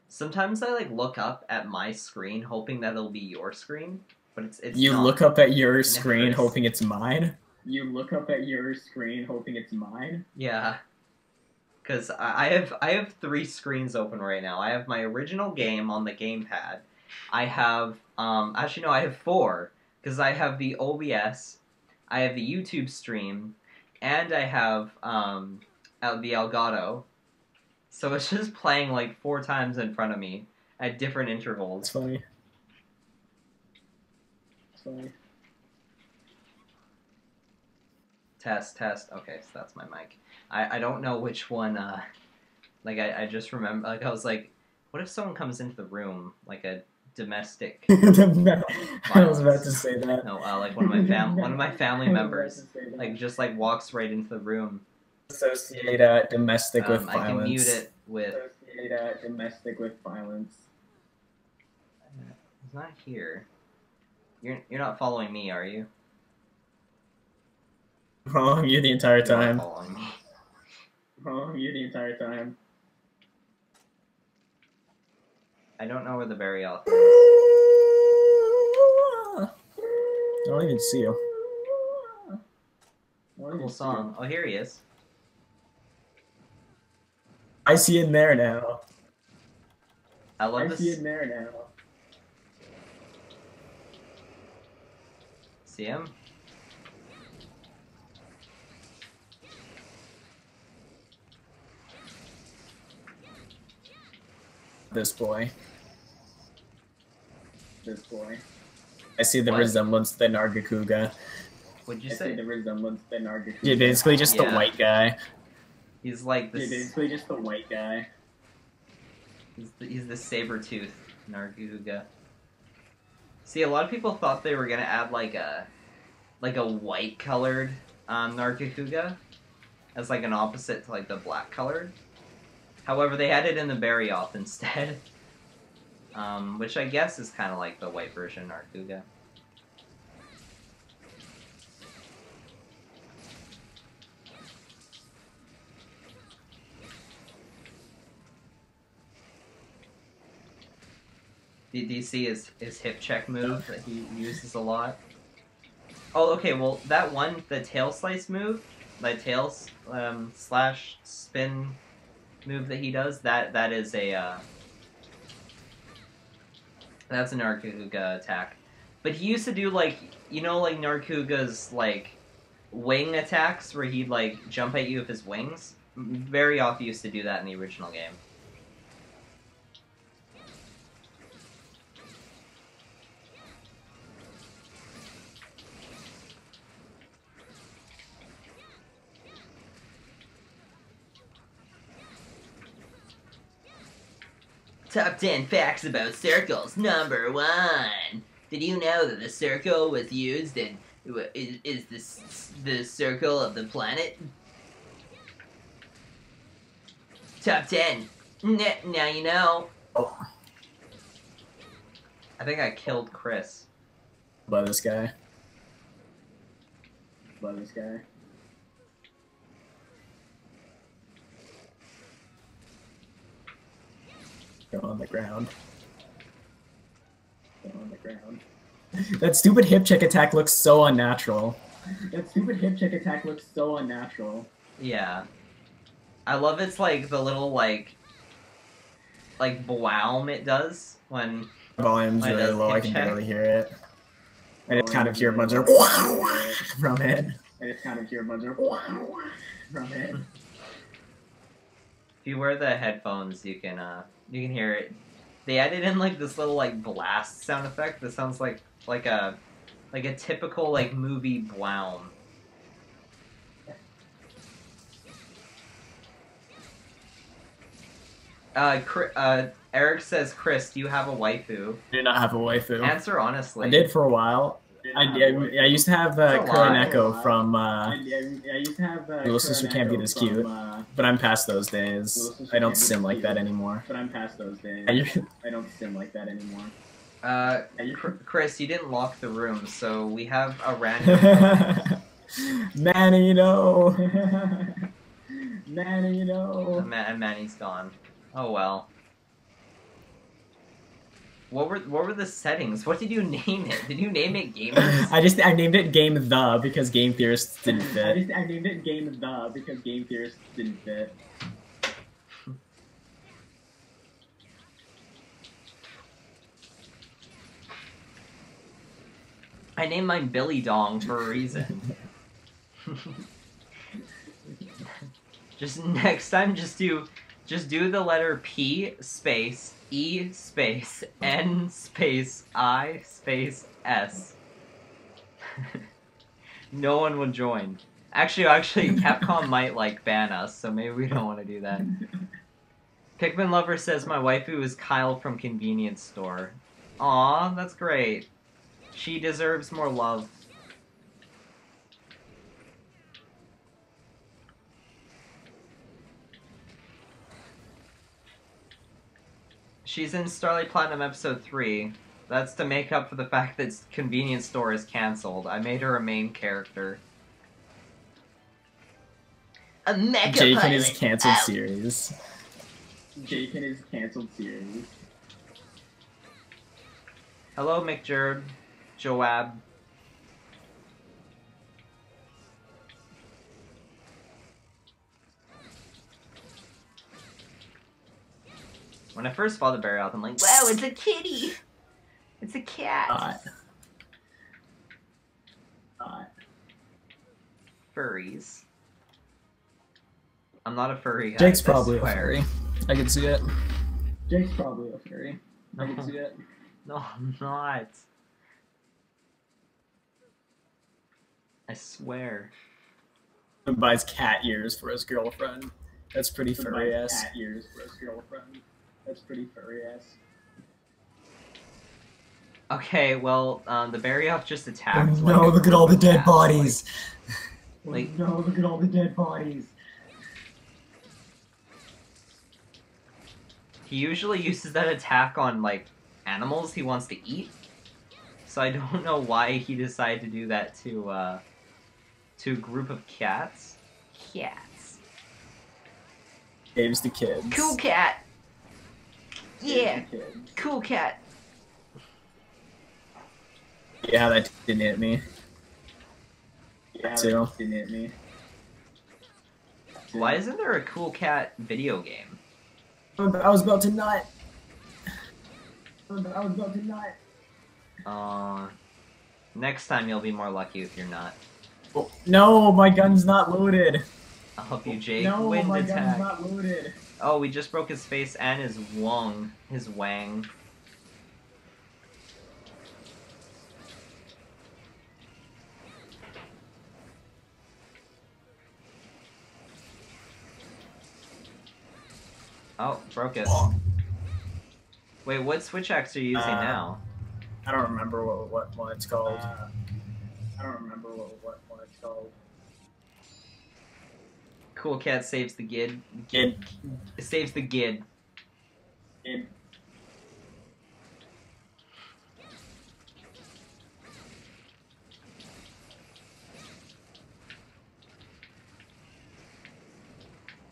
Sometimes I like look up at my screen hoping that it'll be your screen, but it's You not. look up at your It screen never is. hoping it's mine? You look up at your screen hoping it's mine? Yeah. Because I have 3 screens open right now. I have my original game on the gamepad. I have actually no, I have 4 because I have the OBS, I have the YouTube stream, and I have the Elgato. So it's just playing like 4 times in front of me at different intervals. It's funny. Test. Okay, so that's my mic. I don't know which one. Like I just remember. Like I was like, what if someone comes into the room like a domestic? I was about to say that. No, like one of my family members like just like walks right into the room. Associate domestic with violence. I can mute it with. Associate domestic with violence. He's not here. You're not following me, are you? Following you the entire time. You're not following me. Following you the entire time. I don't know where the berry off is. I don't even see you. Cool song. Oh, here he is. I see it in there now. I love I this. see it there now. See him? This boy. This boy. I see the What? resemblance to the Nargacuga. What'd you I see say? the resemblance to Nargacuga. You're basically just the Yeah. white guy. He's like You're this. basically just the white guy. He's the saber-toothed Narguga. See, a lot of people thought they were gonna add like a white colored Nargacuga as like an opposite to like the black colored. However, they had it in the berry off instead, which I guess is kind of like the white version of Narguga. Do you see his hip check move that he uses a lot? Oh, okay, well, that one, the tail slice move, the tail slash spin move that he does, that is a, that's a Narkuga attack. But he used to do, like, you know, like, Narkuga's, like, wing attacks, where he'd, like, jump at you with his wings? Very often used to do that in the original game. Top 10 facts about circles. Number 1. Did you know that the circle was used in is the circle of the planet? Top 10. Now you know. Oh. I think I killed Chris. By this guy. Love this guy. Go on the ground. Go on the ground. That stupid hip check attack looks so unnatural. That stupid hip check attack looks so unnatural. Yeah. I love its, like, the little, like bloom it does when... Volume's Mine really does low, I hip can check. barely hear it. I just kind of hear a bunch of from it. I just kind of hear a bunch of from it. If you wear the headphones, you can hear it. They added in like this little like blast sound effect that sounds like a typical like movie bloom. Eric says, Chris, do you have a waifu? I do not have a waifu. Answer honestly. I did for a while. I used to have Kuroneko from I used to have Little Sister Can't Be This Cute, but I'm past those days. I don't sim like that anymore. But I'm past those days. I don't sim like that anymore. Chris, you didn't lock the room, so we have a random... Manny, no! Manny, no. And Manny's gone. Oh well. What were the settings? What did you name it? Did you name it Gamers? I named it Game The because Game Theorists didn't fit. I named it Game The because Game Theorists didn't fit. I named mine Billy Dong for a reason. Just next time, just do the letter P space E space N space I space S. No one will join. Actually, Capcom might like ban us, so maybe we don't want to do that. Pikmin Lover says my waifu is Kyle from Convenience Store. Aw, that's great. She deserves more love. She's in Starlight Platinum Episode 3. That's to make up for the fact that Convenience Store is cancelled. I made her a main character. A mecha Jake pilot. and his canceled series. Jake and his canceled series. Hello, McJerd. Joab. When I first saw the Barioth, I'm like, wow, it's a kitty! It's a cat! Furries. I'm not a furry guy. Jake's I probably a swear. furry. I can see it. Jake's probably a furry. I can see it. No, I'm not. I swear. He buys cat ears for his girlfriend. That's pretty furry-ass. Cat ears for his girlfriend. That's pretty furry-ass. Okay, well, the Barioth just attacked. Oh, no, look at all the dead bodies. Like, oh, no, look at all the dead bodies. he usually uses that attack on, like, animals he wants to eat. So I don't know why he decided to do that to a group of cats. Cats. Saves the kids. Cool cat! Yeah! Cool cat! Yeah, that didn't hit me. Yeah, Too. that didn't hit me. Why isn't there a Cool Cat video game? I was about to nut. Next time you'll be more lucky if you're not. Oh, no, my gun's not loaded. I'll help you, Jake. No, Wind my attack. gun's not loaded. Oh, we just broke his face and his wang. Oh, broke it. Wait, what switch axe are you using now? I don't remember what it's called. I don't remember what it's called. Cool Cat saves the gid. Gid. Saves the gid.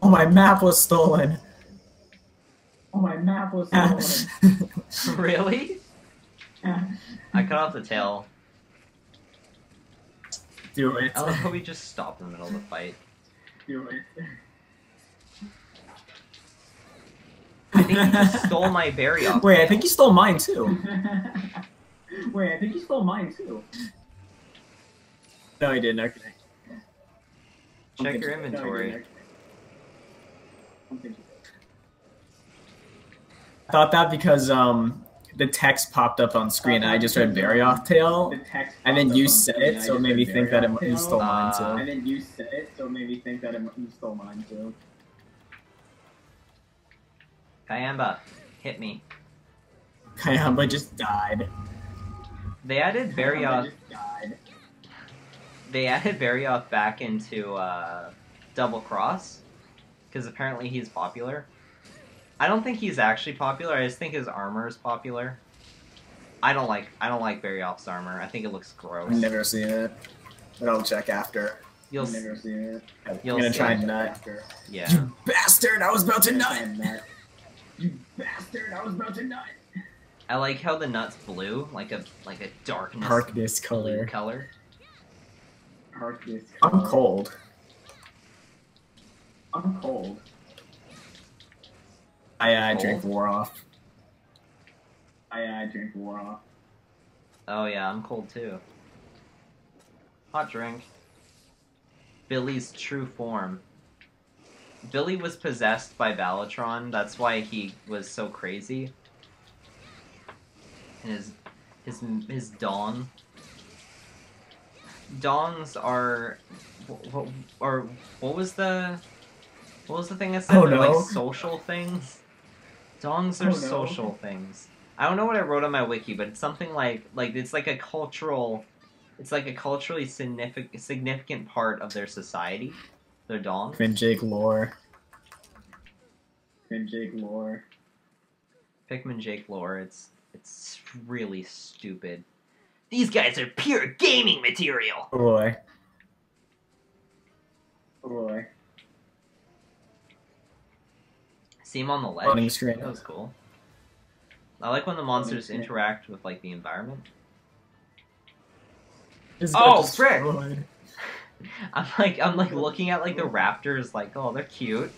Oh, my map was stolen. Oh, my map was stolen. Really? I cut off the tail. Do it. I love how we just stopped in the middle of the fight. Do it. I think he just stole my berry off. Wait, I think he stole mine too. Wait, I think you stole mine too. No, he didn't. Okay. Check your inventory. I thought that because the text popped up on screen and I just read Barioth Tail, and then you said it, so it made me think that he stole mine too. And then you said it, so it made me think that you stole mine too. Kayamba, hit me. Kayamba just died. They added Barioth. They added Barioth back into Double Cross because apparently he's popular. I don't think he's actually popular. I just think his armor is popular. I don't like Barioth's armor. I think it looks gross. I've never seen it, but I'll check after. You'll I've never seen it. I'm You'll gonna see. try and nut. Yeah. You bastard! I was about to nut! You bastard! I was about to nut! I like how the nut's blue, like a darkness Darkness blue color. color. Darkness. I'm cold. I'm cold. I Cold? drink War Off. I drink War Off. Oh yeah, I'm cold too. Hot drink. Billy's true form. Billy was possessed by Balatron, that's why he was so crazy. And his dawn. Dawns are what was the thing I said? Oh, They're no. like social things. Dongs are Oh, no. social things. I don't know what I wrote on my wiki, but it's something like it's like a culturally significant part of their society. Their dongs. Pikminjake lore. Pikminjake lore. Pikminjake lore. It's really stupid. These guys are pure gaming material. Oh boy. Oh boy. See him on the ledge. Loading screen. That was cool. I like when the monsters interact with like the environment. Just Oh, got frick! destroyed. I'm like looking at like the raptors, like, oh, they're cute.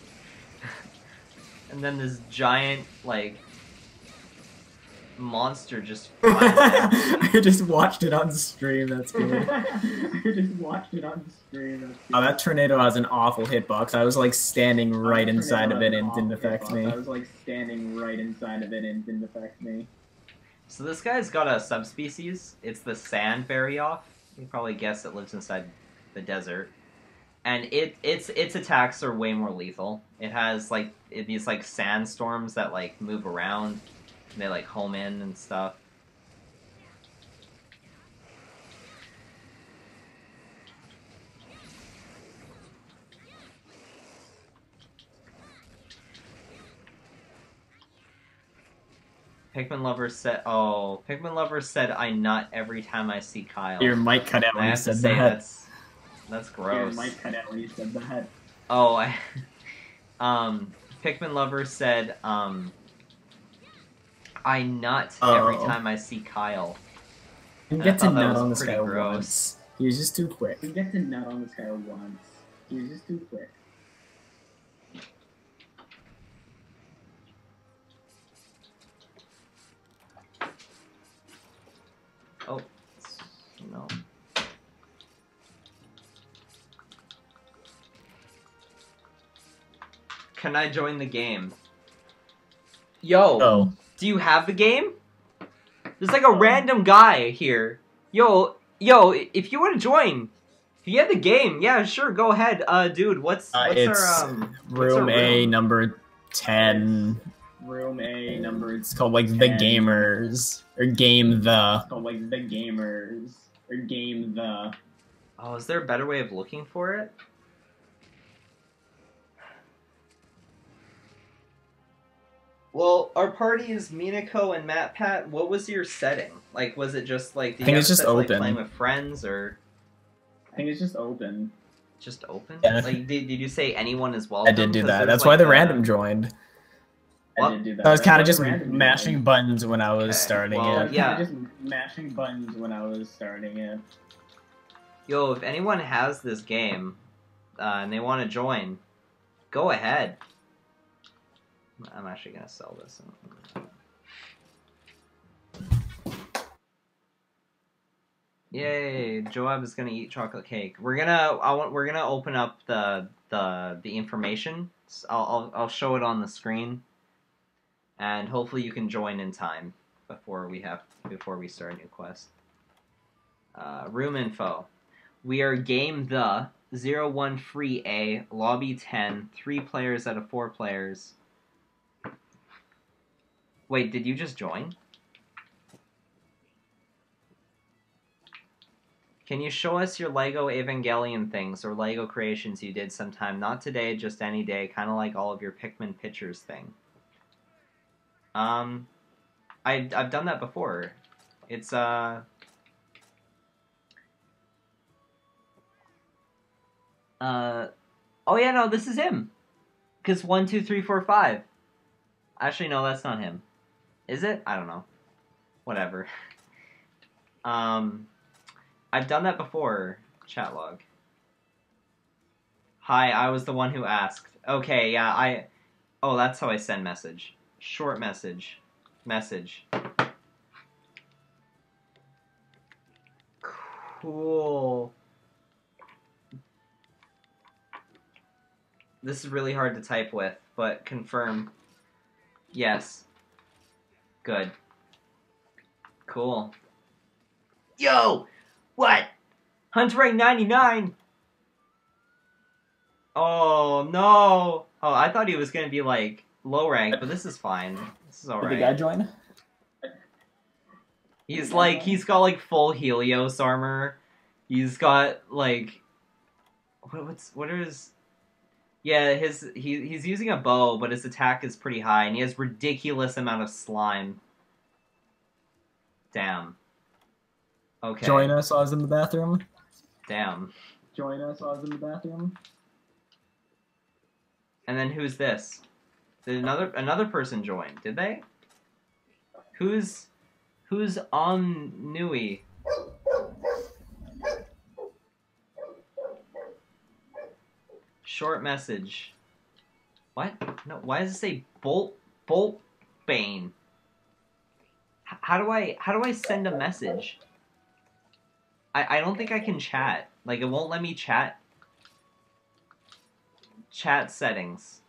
And then this giant like monster just flies down. I just watched it on stream. That's good. I just watched it on stream. That's Oh, that tornado has an awful hitbox. I was like standing right inside of it and it didn't affect me. I was like standing right inside of it and it didn't affect me. So this guy's got a subspecies. It's the sand berryoff. You probably guess it lives inside the desert. And its attacks are way more lethal. It has like these like sandstorms that like move around. And they like home in and stuff. Pikmin Lover said, "Oh, Pikmin Lover said I nut every time I see Kyle." Your mic cut out I when you have to said say that. that's Yeah, gross. Mike cut out when you said that. Oh, Pikmin Lover said, I nut every Oh. time I see Kyle. You I get to thought that nut was on this pretty guy gross. once. He was just too quick. You get to nut on this guy once. He was just too quick. Oh, no. Can I join the game? Yo, Oh. do you have the game? There's like a random guy here. Yo, if you want to join, if you have the game, yeah, sure, go ahead. Dude, what's It's our room A, number 10. Room A, number. It's called like The 10. Gamers. Or Game The. It's called like The Gamers. Or Game The. Oh, is there a better way of looking for it? Well, our party is Minako and MatPat. What was your setting? Like, was it just like? Did I think you it's have it just set to, like, open. playing with friends or I think it's just open. just open? Yeah. Like, did you say anyone is welcome? I did do 'Cause that. there's, That's like, why the a- random joined. Well, I did do that. I was kind of That's just random mashing join. buttons when I was Okay, starting well, I it. was yeah. kinda just mashing buttons when I was starting it. Yo, if anyone has this game and they want to join, go ahead. I'm actually gonna sell this. Yay! Joab is gonna eat chocolate cake. We're gonna open up the information. I'll show it on the screen, and hopefully you can join in time before we start a new quest. Room info. We are game the 01 free A lobby 10 3 players out of 4 players. Wait, did you just join? Can you show us your Lego Evangelion things or Lego creations you did sometime? Not today, just any day, kind of like all of your Pikmin pictures thing. I've done that before. It's Oh yeah, no, this is him. Because 1, 2, 3, 4, 5. Actually, no, that's not him. Is it? I don't know. Whatever. I've done that before. Chat log. Hi, I was the one who asked. Okay, yeah, Oh, that's how I send message. Short message. Message. Cool. This is really hard to type with, but confirm. Yes. Good. Cool. Yo! What? Hunt's rank 99! Oh, no! Oh, I thought he was gonna be, like, low rank, but this is fine. This is alright. Did the guy join? He's got, like, full Helios armor. He's got, like... What are his... Yeah, he's using a bow, but his attack is pretty high, and he has ridiculous amount of slime. Damn. Okay. Join us while I was in the bathroom. Damn. Join us while I was in the bathroom. And then who's this? Did another person join? Did they? Who's Nui? Short message. What? No. Why does it say Bolt Bane? How do I send a message? I don't think I can chat. Like, it won't let me chat. Chat settings.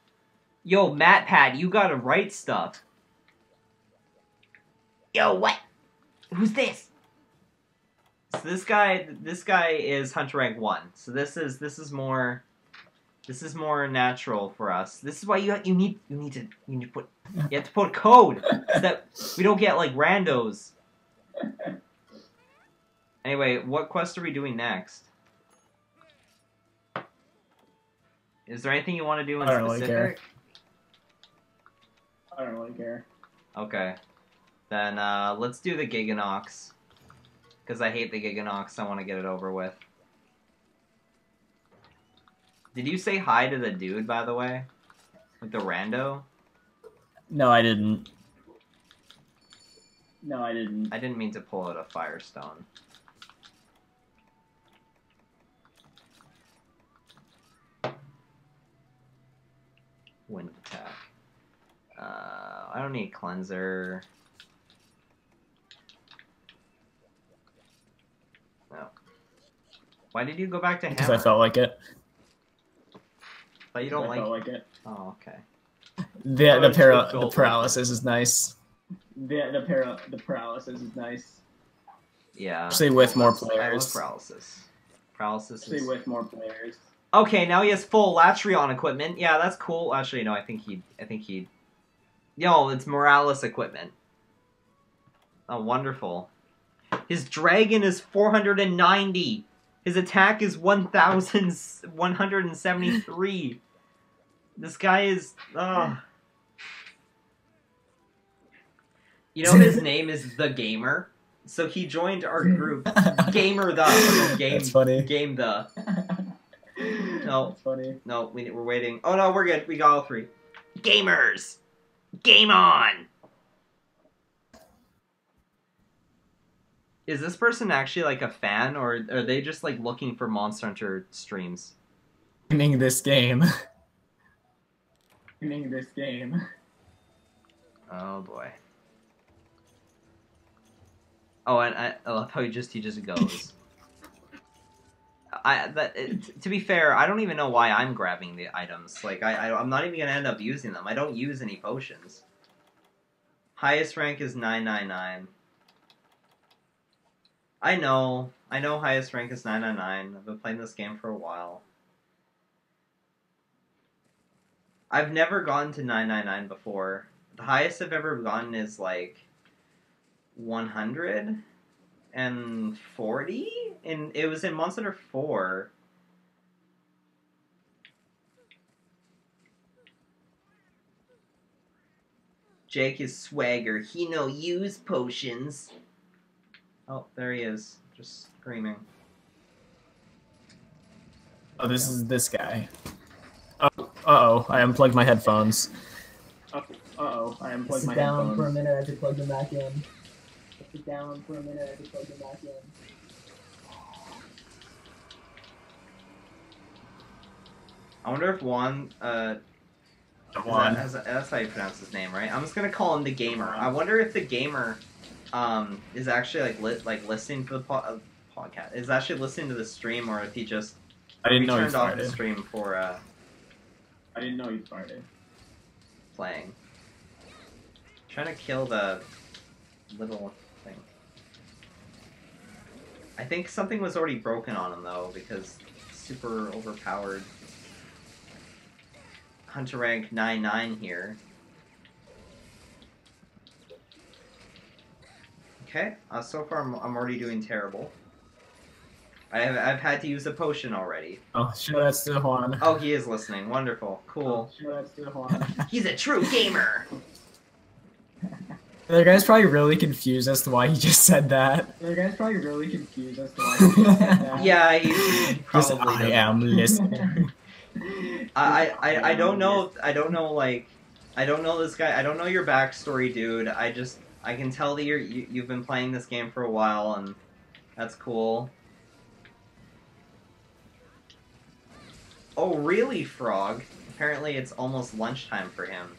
Yo, MatPat, you gotta write stuff. Yo, what? Who's this? So this guy is Hunter rank 1. So this is more natural for us. This is why you have to put code so that we don't get like randos. Anyway, what quest are we doing next? Is there anything you want to do in specific? I don't really care. Okay. Then let's do the Giganox. Because I hate the Giganox, I want to get it over with. Did you say hi to the dude, by the way? Like the rando? No, I didn't. I didn't mean to pull out a Firestone. Wind attack. I don't need cleanser. No. Why did you go back to hammer? Because I felt like it. But you don't like it. Oh, okay. The paralysis is nice. The paralysis is nice. Yeah. Especially with more I love players. paralysis. Paralysis Especially is... with more players. Okay, now he has full Latreon equipment. Yeah, that's cool. Actually, no, I think he... Yo, it's Morales equipment. Oh, wonderful. His dragon is 490. His attack is 1,173. This guy is... You know his name is The Gamer? So he joined our group. Gamer the. Game, That's funny. Game the. No. That's funny. No, we're waiting. Oh no, we're good. We got all three. Gamers! Game on! Is this person actually like a fan, or are they just like looking for Monster Hunter streams? Winning this game. Oh boy. Oh, and I love how he just goes. To be fair, I don't even know why I'm grabbing the items. Like, I'm not even gonna end up using them. I don't use any potions. Highest rank is 999. I know highest rank is 999. I've been playing this game for a while. I've never gotten to 999 before. The highest I've ever gotten is like 140, and it was in Monster Hunter 4. Jake is swagger. He no use potions. Oh, there he is, just screaming. Oh, this is this guy. Oh, uh-oh, I unplugged my headphones. Uh-oh, I unplugged Sit my down headphones. for a minute, I have to plug them back in. Sit down for a minute, I have to plug them back in. I wonder if Juan, that's how you pronounce his name, right? I'm just gonna call him the Gamer. I wonder if the Gamer, is actually like listening to the podcast. Is actually listening to the stream, or if he just I didn't know he turned off the farted. stream for I didn't know you farted. playing. Trying to kill the little thing. I think something was already broken on him though, because super overpowered. Hunter rank 9-9 here. Okay, so far I'm already doing terrible. I've had to use a potion already. Oh, show that to Juan. Oh, he is listening. Wonderful. Cool. Oh, He's a true gamer! The guy's probably really confused as to why he just said that. The guy's probably really confused as to why he said that. Yeah, he Just, probably I doesn't. am listening. I don't know this guy. I don't know your backstory, dude. I can tell that you've been playing this game for a while, and that's cool. Oh, really, Frog? Apparently it's almost lunchtime for him.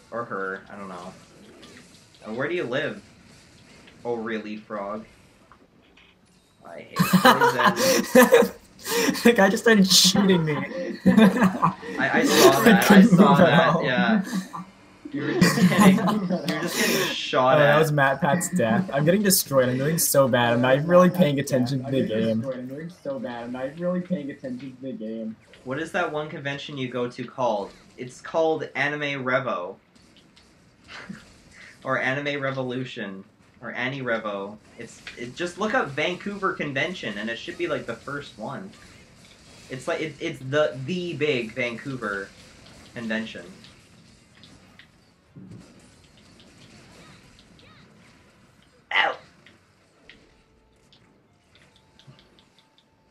Or her, I don't know. Where do you live? Oh, really, Frog? I hate poison. The guy just started shooting me. I saw that. I saw that. Yeah. You were just getting shot Oh, at. that was Matt Pat's death. I'm getting destroyed. I'm doing so bad. I'm not even really paying attention to the game. I'm doing so bad. I'm not even really paying attention to the game. What is that one convention you go to called? It's called Anime Revo. Or Anime Revolution. Or Annie Revo. Just look up Vancouver Convention and it should be like the first one. It's like it's the big Vancouver convention. Ow.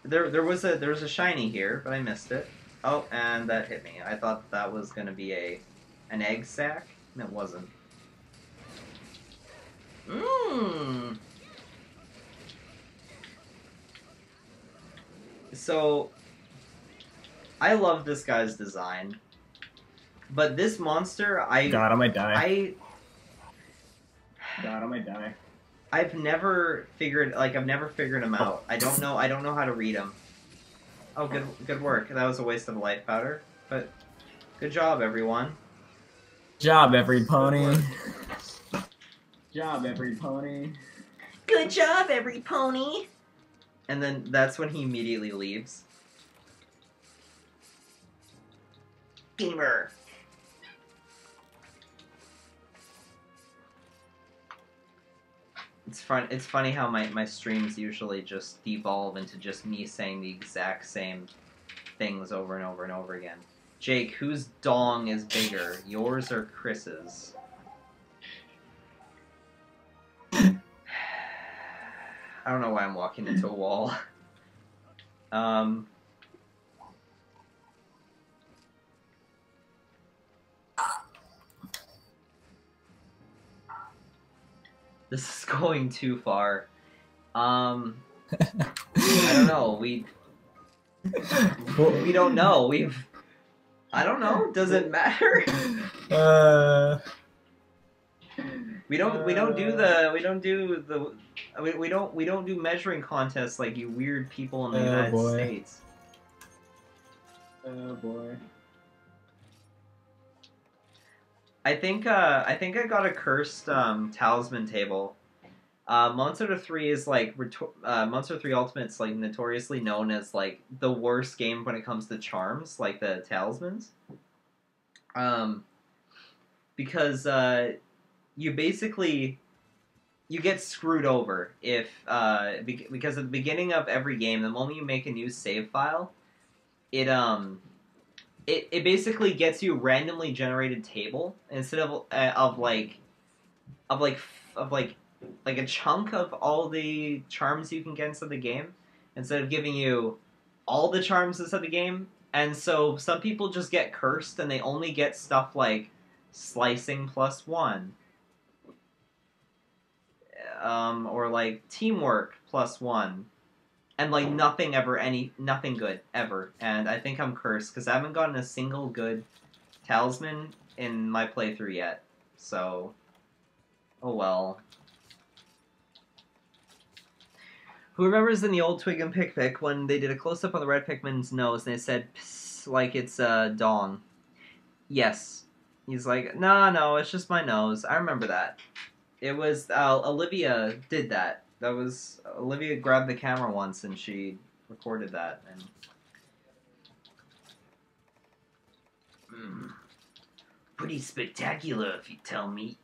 There was a shiny here, but I missed it. Oh, and that hit me. I thought that was gonna be an egg sack. And it wasn't. Mmm. So, I love this guy's design, but this monster, God, I might die. God, I might die. I've never figured him out. I don't know how to read him. Oh, good work. That was a waste of a life powder, but good job, everyone. Job, every pony. Job, every pony. Good job, every pony. And then that's when he immediately leaves. Gamer. It's fun. It's funny how my streams usually just devolve into just me saying the exact same things over and over and over again. Jake, whose dong is bigger, yours or Chris's? I don't know why I'm walking into a wall. This is going too far. I don't know. We don't know. I don't know. Does it matter? We don't do measuring contests like you weird people in the United States. Oh boy. I think I got a cursed talisman table. Monster 3 is like Monster 3 Ultimate's like notoriously known as like the worst game when it comes to charms, like the talismans. Because you basically get screwed over if because at the beginning of every game, the moment you make a new save file, it basically gets you a randomly generated table instead of a chunk of all the charms you can get into the game. Instead of giving you all the charms inside the game, and so some people just get cursed and they only get stuff like slicing +1, or like teamwork +1, and like nothing good ever. And I think I'm cursed because I haven't gotten a single good talisman in my playthrough yet. So, oh well. Who remembers in the old Twig and Pick when they did a close-up on the red Pikmin's nose and they said, "Psst," like it's Dawn? Yes. He's like, no, it's just my nose. I remember that. It was, Olivia did that. Olivia grabbed the camera once and she recorded that. And pretty spectacular, if you tell me.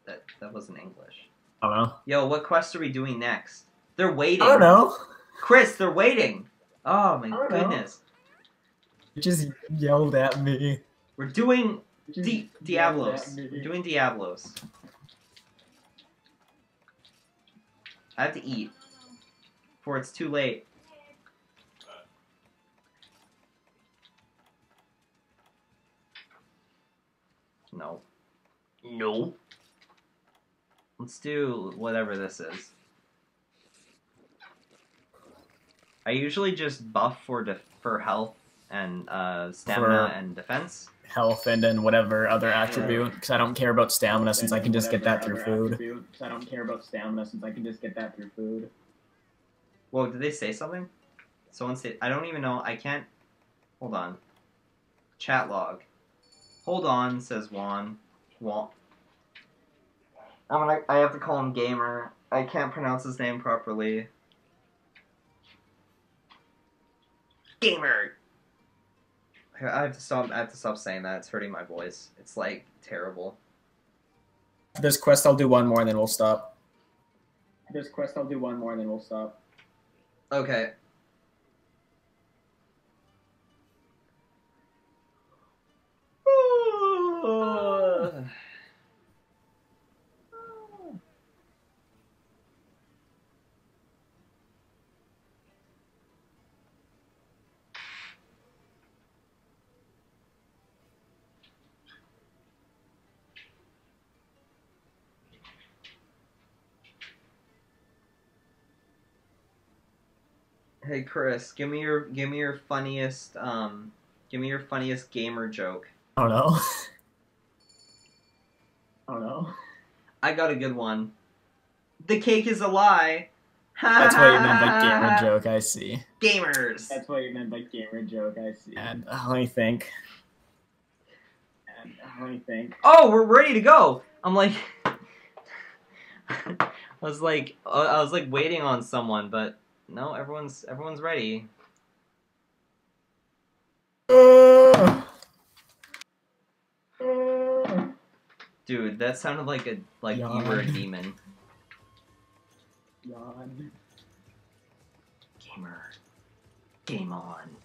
That wasn't English. I don't know. Yo, what quest are we doing next? They're waiting. I don't know. Chris, they're waiting. Oh my goodness. You just yelled at me. We're doing Diablos. We're doing Diablos. I have to eat before it's too late. No. No. Let's do whatever this is. I usually just buff for health and stamina and defense. Health and then whatever other attribute, because I don't care about stamina since I can just get that through food. Whoa, did they say something? Someone said, I don't even know, I can't... Hold on. Chat log. Hold on, says Juan. I have to call him Gamer. I can't pronounce his name properly. Gamer! I have to stop saying that. It's hurting my voice. It's like terrible. This quest I'll do one more and then we'll stop. Okay. Hey Chris, give me your funniest gamer joke. Oh no. I got a good one. The cake is a lie. That's what you meant by gamer joke, I see. Gamers. And let me think. Oh, we're ready to go. I'm like, I was like waiting on someone, but no, everyone's ready. Dude, that sounded like you were a demon. Yawn. Gamer. Game on.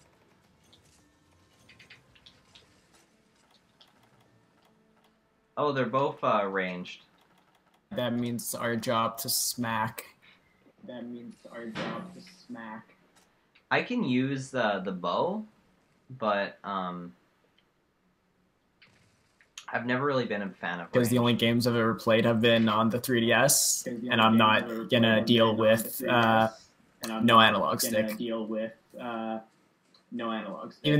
Oh, they're both ranged. That means our job to smack. I can use the bow, but I've never really been a fan of. Because the only games I've ever played have been on the 3DS, and I'm not gonna deal with no analog stick. Even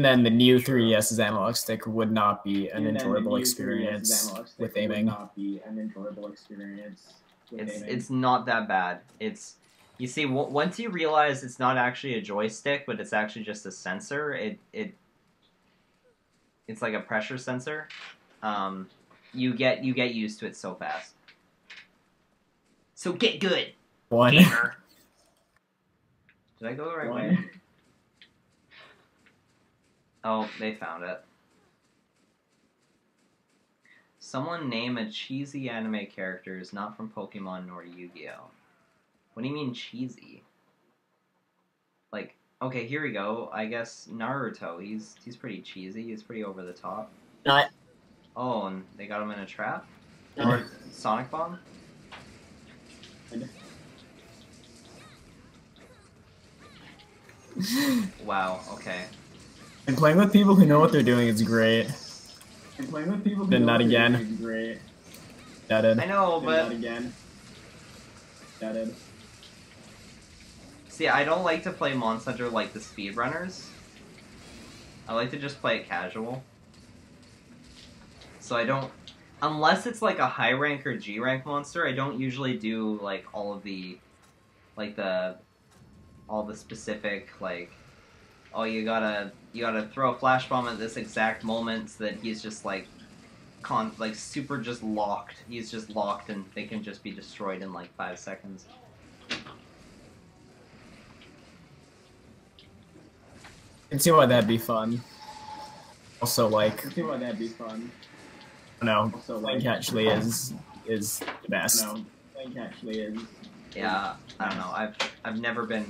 then, the new 3DS's analog stick would not be an enjoyable experience with aiming. It's not that bad. You see, once you realize it's not actually a joystick, but it's actually just a sensor, it's like a pressure sensor. You get used to it so fast. So get good, gamer. Did I go the right way? Oh, they found it. Someone name a cheesy anime characters not from Pokemon nor Yu-Gi-Oh. What do you mean cheesy? Like, okay, here we go. I guess Naruto. He's pretty cheesy. He's pretty over the top. Not. Oh, and they got him in a trap? Or Sonic Bomb? Wow. Okay. And playing with people who know what they're doing is great. And playing with people who Then know not what they're again. doing is great. Deaded. I know, Then but not again. Deaded. see, I don't like to play Monster Hunter like the speedrunners. I like to just play it casual. So I don't, unless it's like a high rank or G rank monster, I don't usually do like all of the, like all the specific like, oh you gotta throw a flash bomb at this exact moment so that he's just like, super just locked. He's just locked and they can just be destroyed in like 5 seconds. I can see why that'd be fun. Also, like, I can see why that'd be fun. I don't know, Also, Link actually is the best. No, Link actually is. Yeah, I don't know. I've never been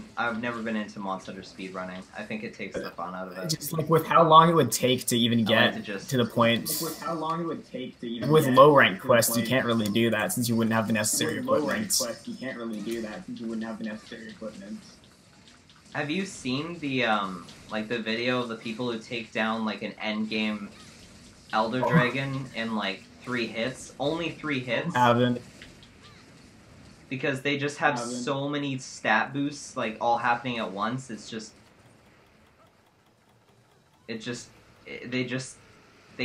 into Monster Hunter speedrunning. I think it takes the fun out of it. Just like with how long it would take to even get to the point. With how long it would take to even With get low rank to the quests, you point. can't really do that since you wouldn't have the necessary With low rank equipment. quests, you can't really do that since you wouldn't have the necessary equipment. Have you seen the like the video of the people who take down like an endgame Elder Dragon in like 3 hits? Only 3 hits? Haven't. Because they just have Haven't. so many stat boosts like all happening at once. They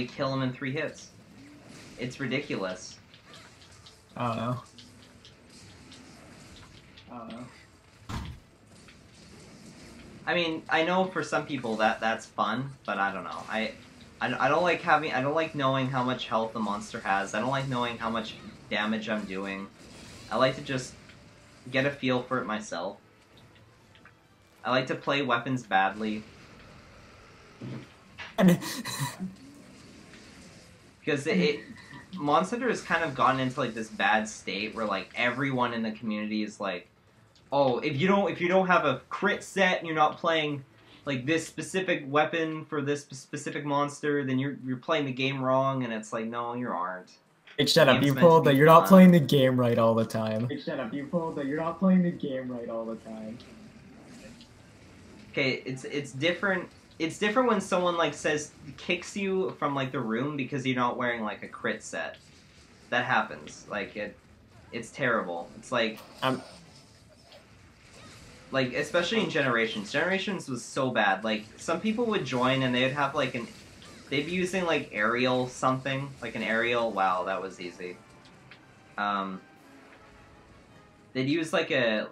kill him in 3 hits. It's ridiculous. I don't know. I don't know. I mean, I know for some people that's fun, but I don't know. I don't like knowing how much health the monster has. I don't like knowing how much damage I'm doing. I like to just get a feel for it myself. I like to play weapons badly. Because Monster Hunter has kind of gotten into like this bad state where like everyone in the community is like, oh, if you don't have a crit set and you're not playing like this specific weapon for this specific monster, then you're playing the game wrong. And it's like, no, you aren't. Hey, shut up, Game's you meant to pulled be that you're not fun. playing the game right all the time. Hey, shut up, you fool, that you're not playing the game right all the time. Okay, it's different. It's different when someone like kicks you from like the room because you're not wearing like a crit set. That happens. Like it's terrible. It's like like especially in Generations. Generations was so bad. Like some people would join and they'd have like they'd be using like aerial something, like an aerial. Wow, that was easy. They'd use like an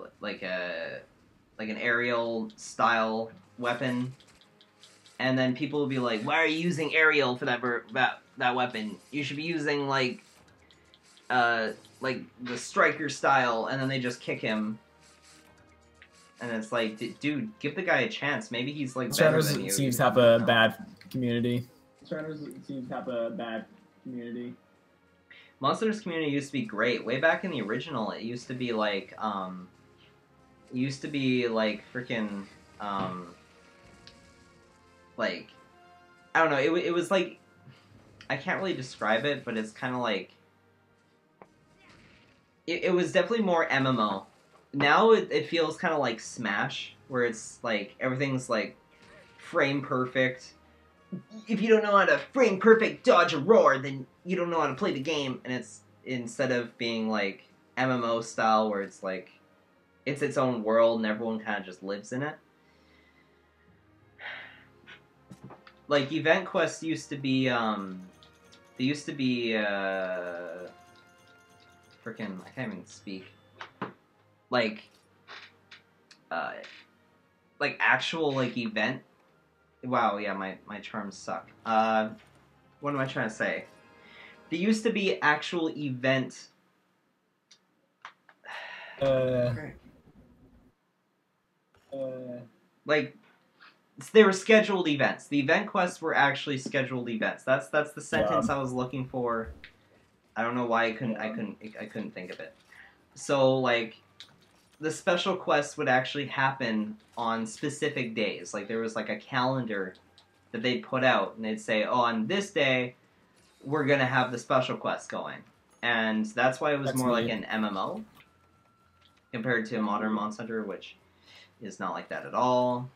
aerial style weapon, and then people would be like, "Why are you using aerial for that weapon? You should be using like the striker style." And then they just kick him, and it's like, dude, give the guy a chance. Maybe he's like better Shadows than you. seems to have a bad community. Shadows seems to have a bad community. Monster Hunter's community used to be great. Way back in the original, it used to be like freaking like I don't know. It was like I can't really describe it, but it's kind of like it was definitely more MMO. Now it feels kind of like Smash, where it's like everything's like frame perfect. If you don't know how to frame perfect dodge a roar, then you don't know how to play the game. And it's instead of being like MMO style, where it's like it's its own world and everyone kind of just lives in it. Like event quests used to be they used to be freaking I can't even speak. Like actual like event. Wow, yeah, my terms suck. What am I trying to say? There used to be actual event. Like they were scheduled events. The event quests were actually scheduled events. That's the sentence I was looking for. I don't know why I couldn't think of it. So like the special quests would actually happen on specific days. Like there was like a calendar that they'd put out and they'd say, "Oh, on this day we're going to have the special quest going." And that's why it was more like an MMO compared to Modern Monster Hunter, which is not like that at all.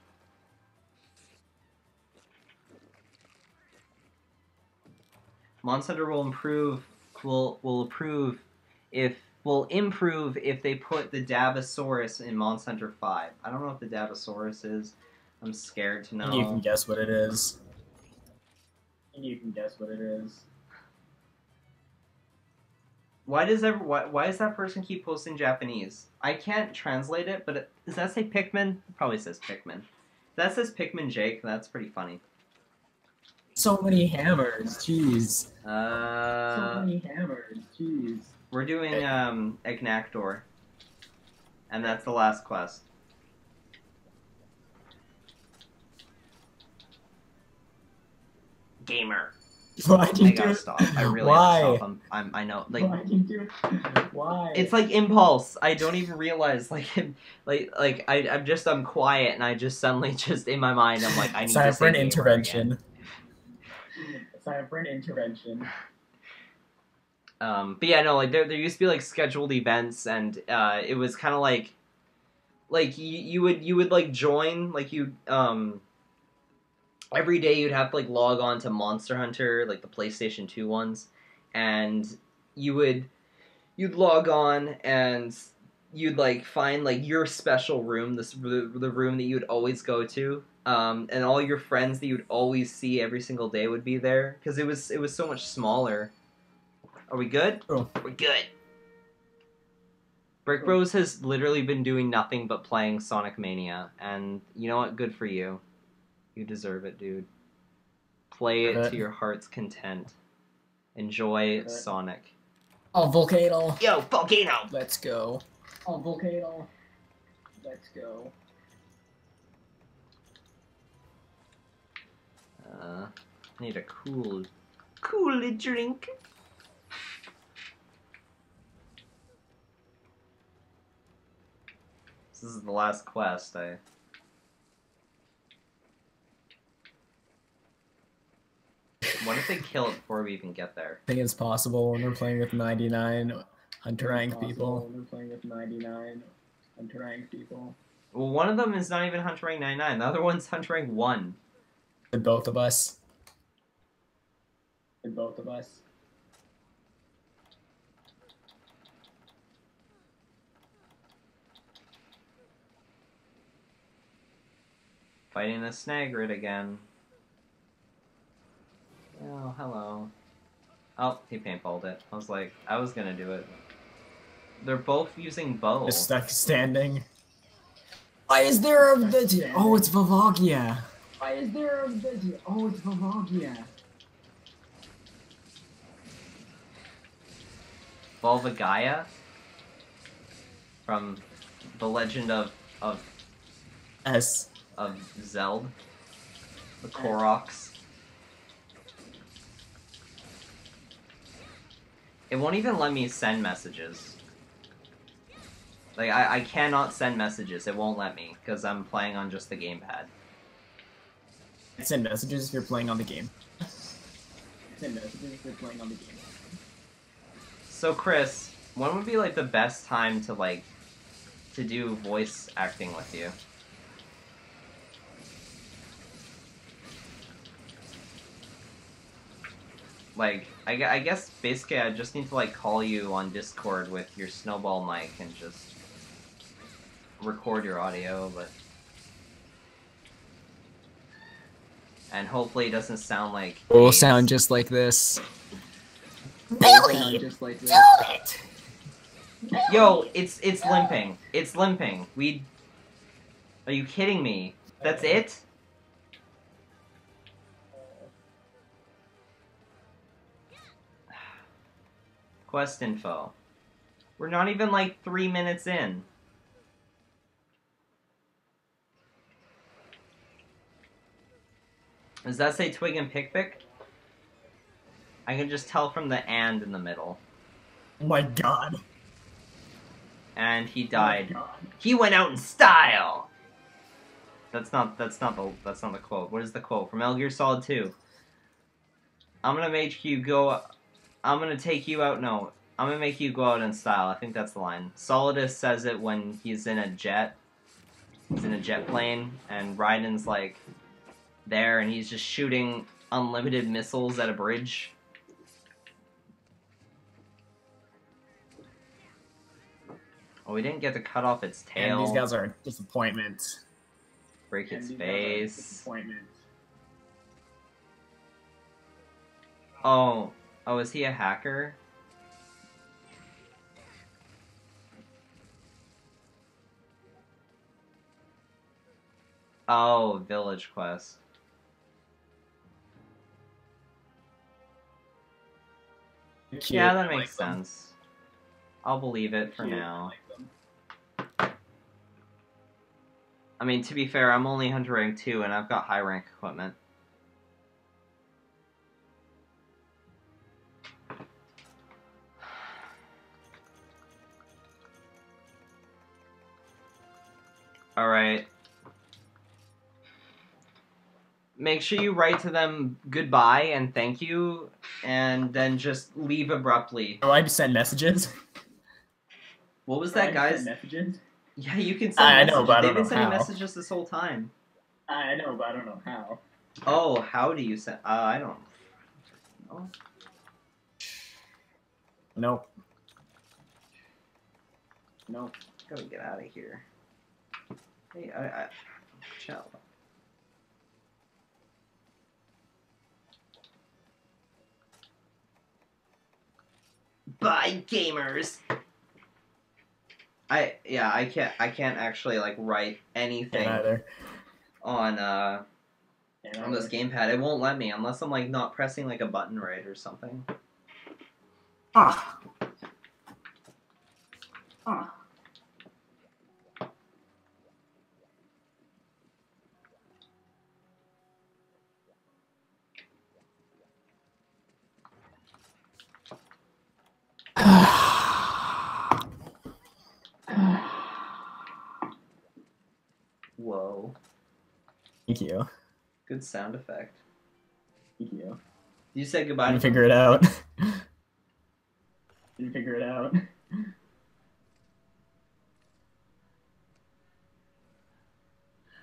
Monster Hunter will improve if they put the Dabosaurus in Monster Hunter 5. I don't know what the Dabosaurus is. I'm scared to know. You can guess what it is. You can guess what it is. Why does that person keep posting Japanese? I can't translate it, but does that say Pikmin? It probably says Pikmin. If that says Pikminjake, that's pretty funny. So many hammers, jeez. So many hammers, jeez. We're doing Ignactor. And that's the last quest. Gamer. Why do I you gotta do stop. I really Why? have to stop. I know. Like, Why can you do it? Why? it's like impulse. I don't even realize. I'm quiet, and I just suddenly just in my mind I'm like, I need It's to time say for an gamer intervention. again. It's time for an intervention. But yeah, no, like there used to be like scheduled events, and it was kind of like you would like join, like you every day you'd have to like log on to Monster Hunter, like the PlayStation 2 ones, and you'd log on and you'd like find like your special room, the room that you'd always go to, and all your friends that you'd always see every single day would be there because it was so much smaller. Are we good? Oh. We're good. Brick Bros has literally been doing nothing but playing Sonic Mania, and you know what? Good for you. You deserve it, dude. Play it to your heart's content. Enjoy Sonic. Oh, Volcano. Yo, Volcano! Let's go. Oh, Volcano. Let's go. I need a cool drink. This is the last quest. What if they kill it before we even get there? I think it's possible when we're playing with 99 hunter rank people. When we're playing with 99 hunter rank people. Well, one of them is not even Hunter Rank 99. The other one's Hunter Rank 1. With both of us. With both of us. Fighting the Snagrid again. Oh, hello. Oh, he paintballed it. I was like, I was gonna do it. They're both using bow. Just stuck standing. Why is there a Veggie? Oh, it's Vivagia. Why is there a Veggie? Oh, it's Vivagia. Volvagaya? From The Legend of S. Zeld. The Koroks. It won't even let me send messages. Like, I cannot send messages. It won't let me, because I'm playing on just the gamepad. Send messages if you're playing on the game. Send messages if you're playing on the game. So, Chris, when would be, like, the best time to, like, to do voice acting with you? Like, I guess basically I just need to like call you on Discord with your snowball mic and just record your audio, and hopefully it doesn't sound like It will sound just like this. Billy! Just like this. Do it! Yo, it's limping. It's limping. Are you kidding me? That's it? Quest info. We're not even like 3 minutes in. Does that say Twig and Pick? I can just tell from the "and" in the middle. Oh my god. And he died. Oh He went out in style. That's not the quote. What is the quote from Metal Gear Solid 2? I'm gonna make you go. I'm gonna take you out. No, I'm gonna make you go out in style. I think that's the line. Solidus says it when he's in a jet. He's in a jet plane, and Raiden's like there, and he's just shooting unlimited missiles at a bridge. Oh, we didn't get to cut off its tail. And these guys are a disappointment. Break its face. Disappointment. Oh, is he a hacker? Oh, village quest. Cute. Yeah, that I like makes them. sense. I'll believe it for Cute. now. I like them. I mean, to be fair, I'm only Hunter rank 2 and I've got high rank equipment. Alright. Make sure you write to them goodbye and thank you, and then just leave abruptly. Oh, I send messages. What was that, guys? Messages? Yeah, you can send I messages. know, but I They've don't been know sending how. messages this whole time. I know, but I don't know how. Oh, how do you send? I don't know. Nope. No. Gotta get out of here. Hey, I chill. Bye, gamers. I can't actually like write anything Can't either. on this gamepad. It won't let me unless I'm like not pressing like a button right or something. Ah. Whoa. Thank you. Good sound effect. Thank you. You said goodbye. You figure it out. Didn't figure it out.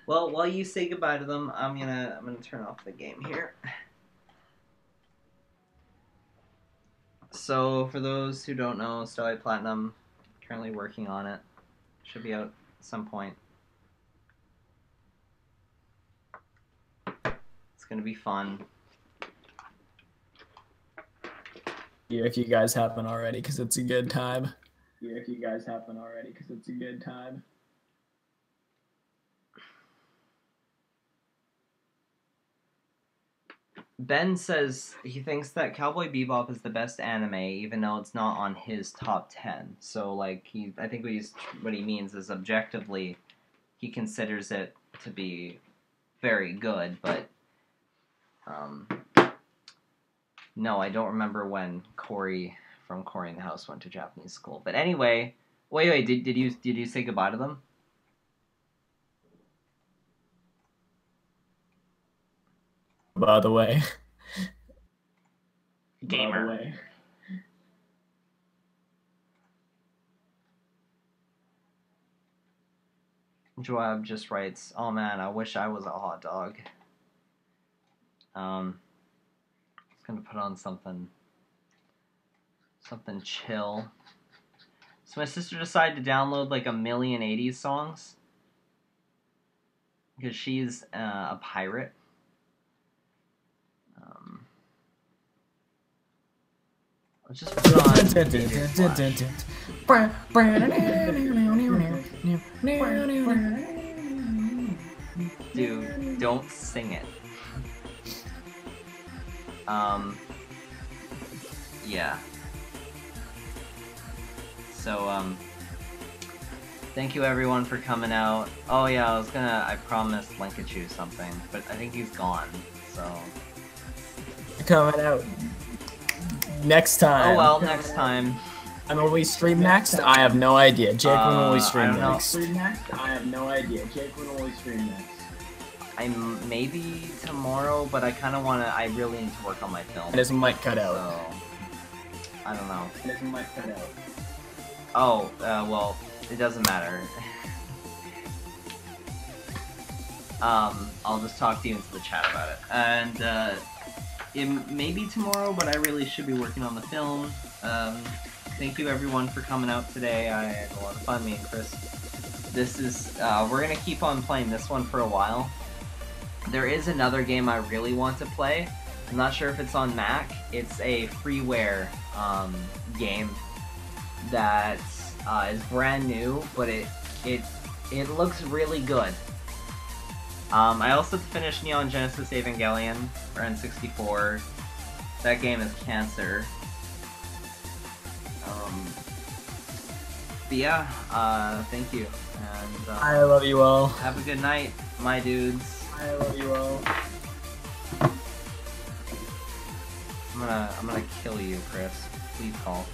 Well, while you say goodbye to them, I'm gonna turn off the game here. So, for those who don't know, Starlight Platinum, currently working on it. Should be out at some point. It's gonna be fun. If you guys haven't already, because it's a good time. Yeah, if you guys haven't already, because it's a good time. Ben says he thinks that Cowboy Bebop is the best anime, even though it's not on his top 10. So, like, I think what he means is objectively, he considers it to be very good, but, no, I don't remember when Corey from Corey in the House went to Japanese school. But anyway, wait, did you say goodbye to them? By the way. Gamer. By the way. Joab just writes, "Oh man, I wish I was a hot dog." Gonna put on something chill. So my sister decided to download like 1,000,000 80s songs because she's a pirate. Let's just put on. Dude, don't sing it. Yeah. So, thank you everyone for coming out. Oh yeah, I promised Linkachu something, but I think he's gone, so. Coming out next time. Oh well, next time. And will we stream next? I have no idea. Jake, when will we I stream don't know. next? I have no idea. Jake, when will we stream next? I'm maybe tomorrow, but I really need to work on my film. This might cut out. So, I don't know. This might cut out. Oh, well, it doesn't matter. I'll just talk to you into the chat about it. And, it may be tomorrow, but I really should be working on the film. thank you everyone for coming out today. I had a lot of fun, me and Chris. This is, we're gonna keep on playing this one for a while. There is another game I really want to play. I'm not sure if it's on Mac. It's a freeware game that is brand new, but it looks really good. I also finished Neon Genesis Evangelion for N64. That game is cancer. But yeah, thank you. And I love you all. have a good night, my dudes. I love you all. I'm gonna kill you, Chris. Please call.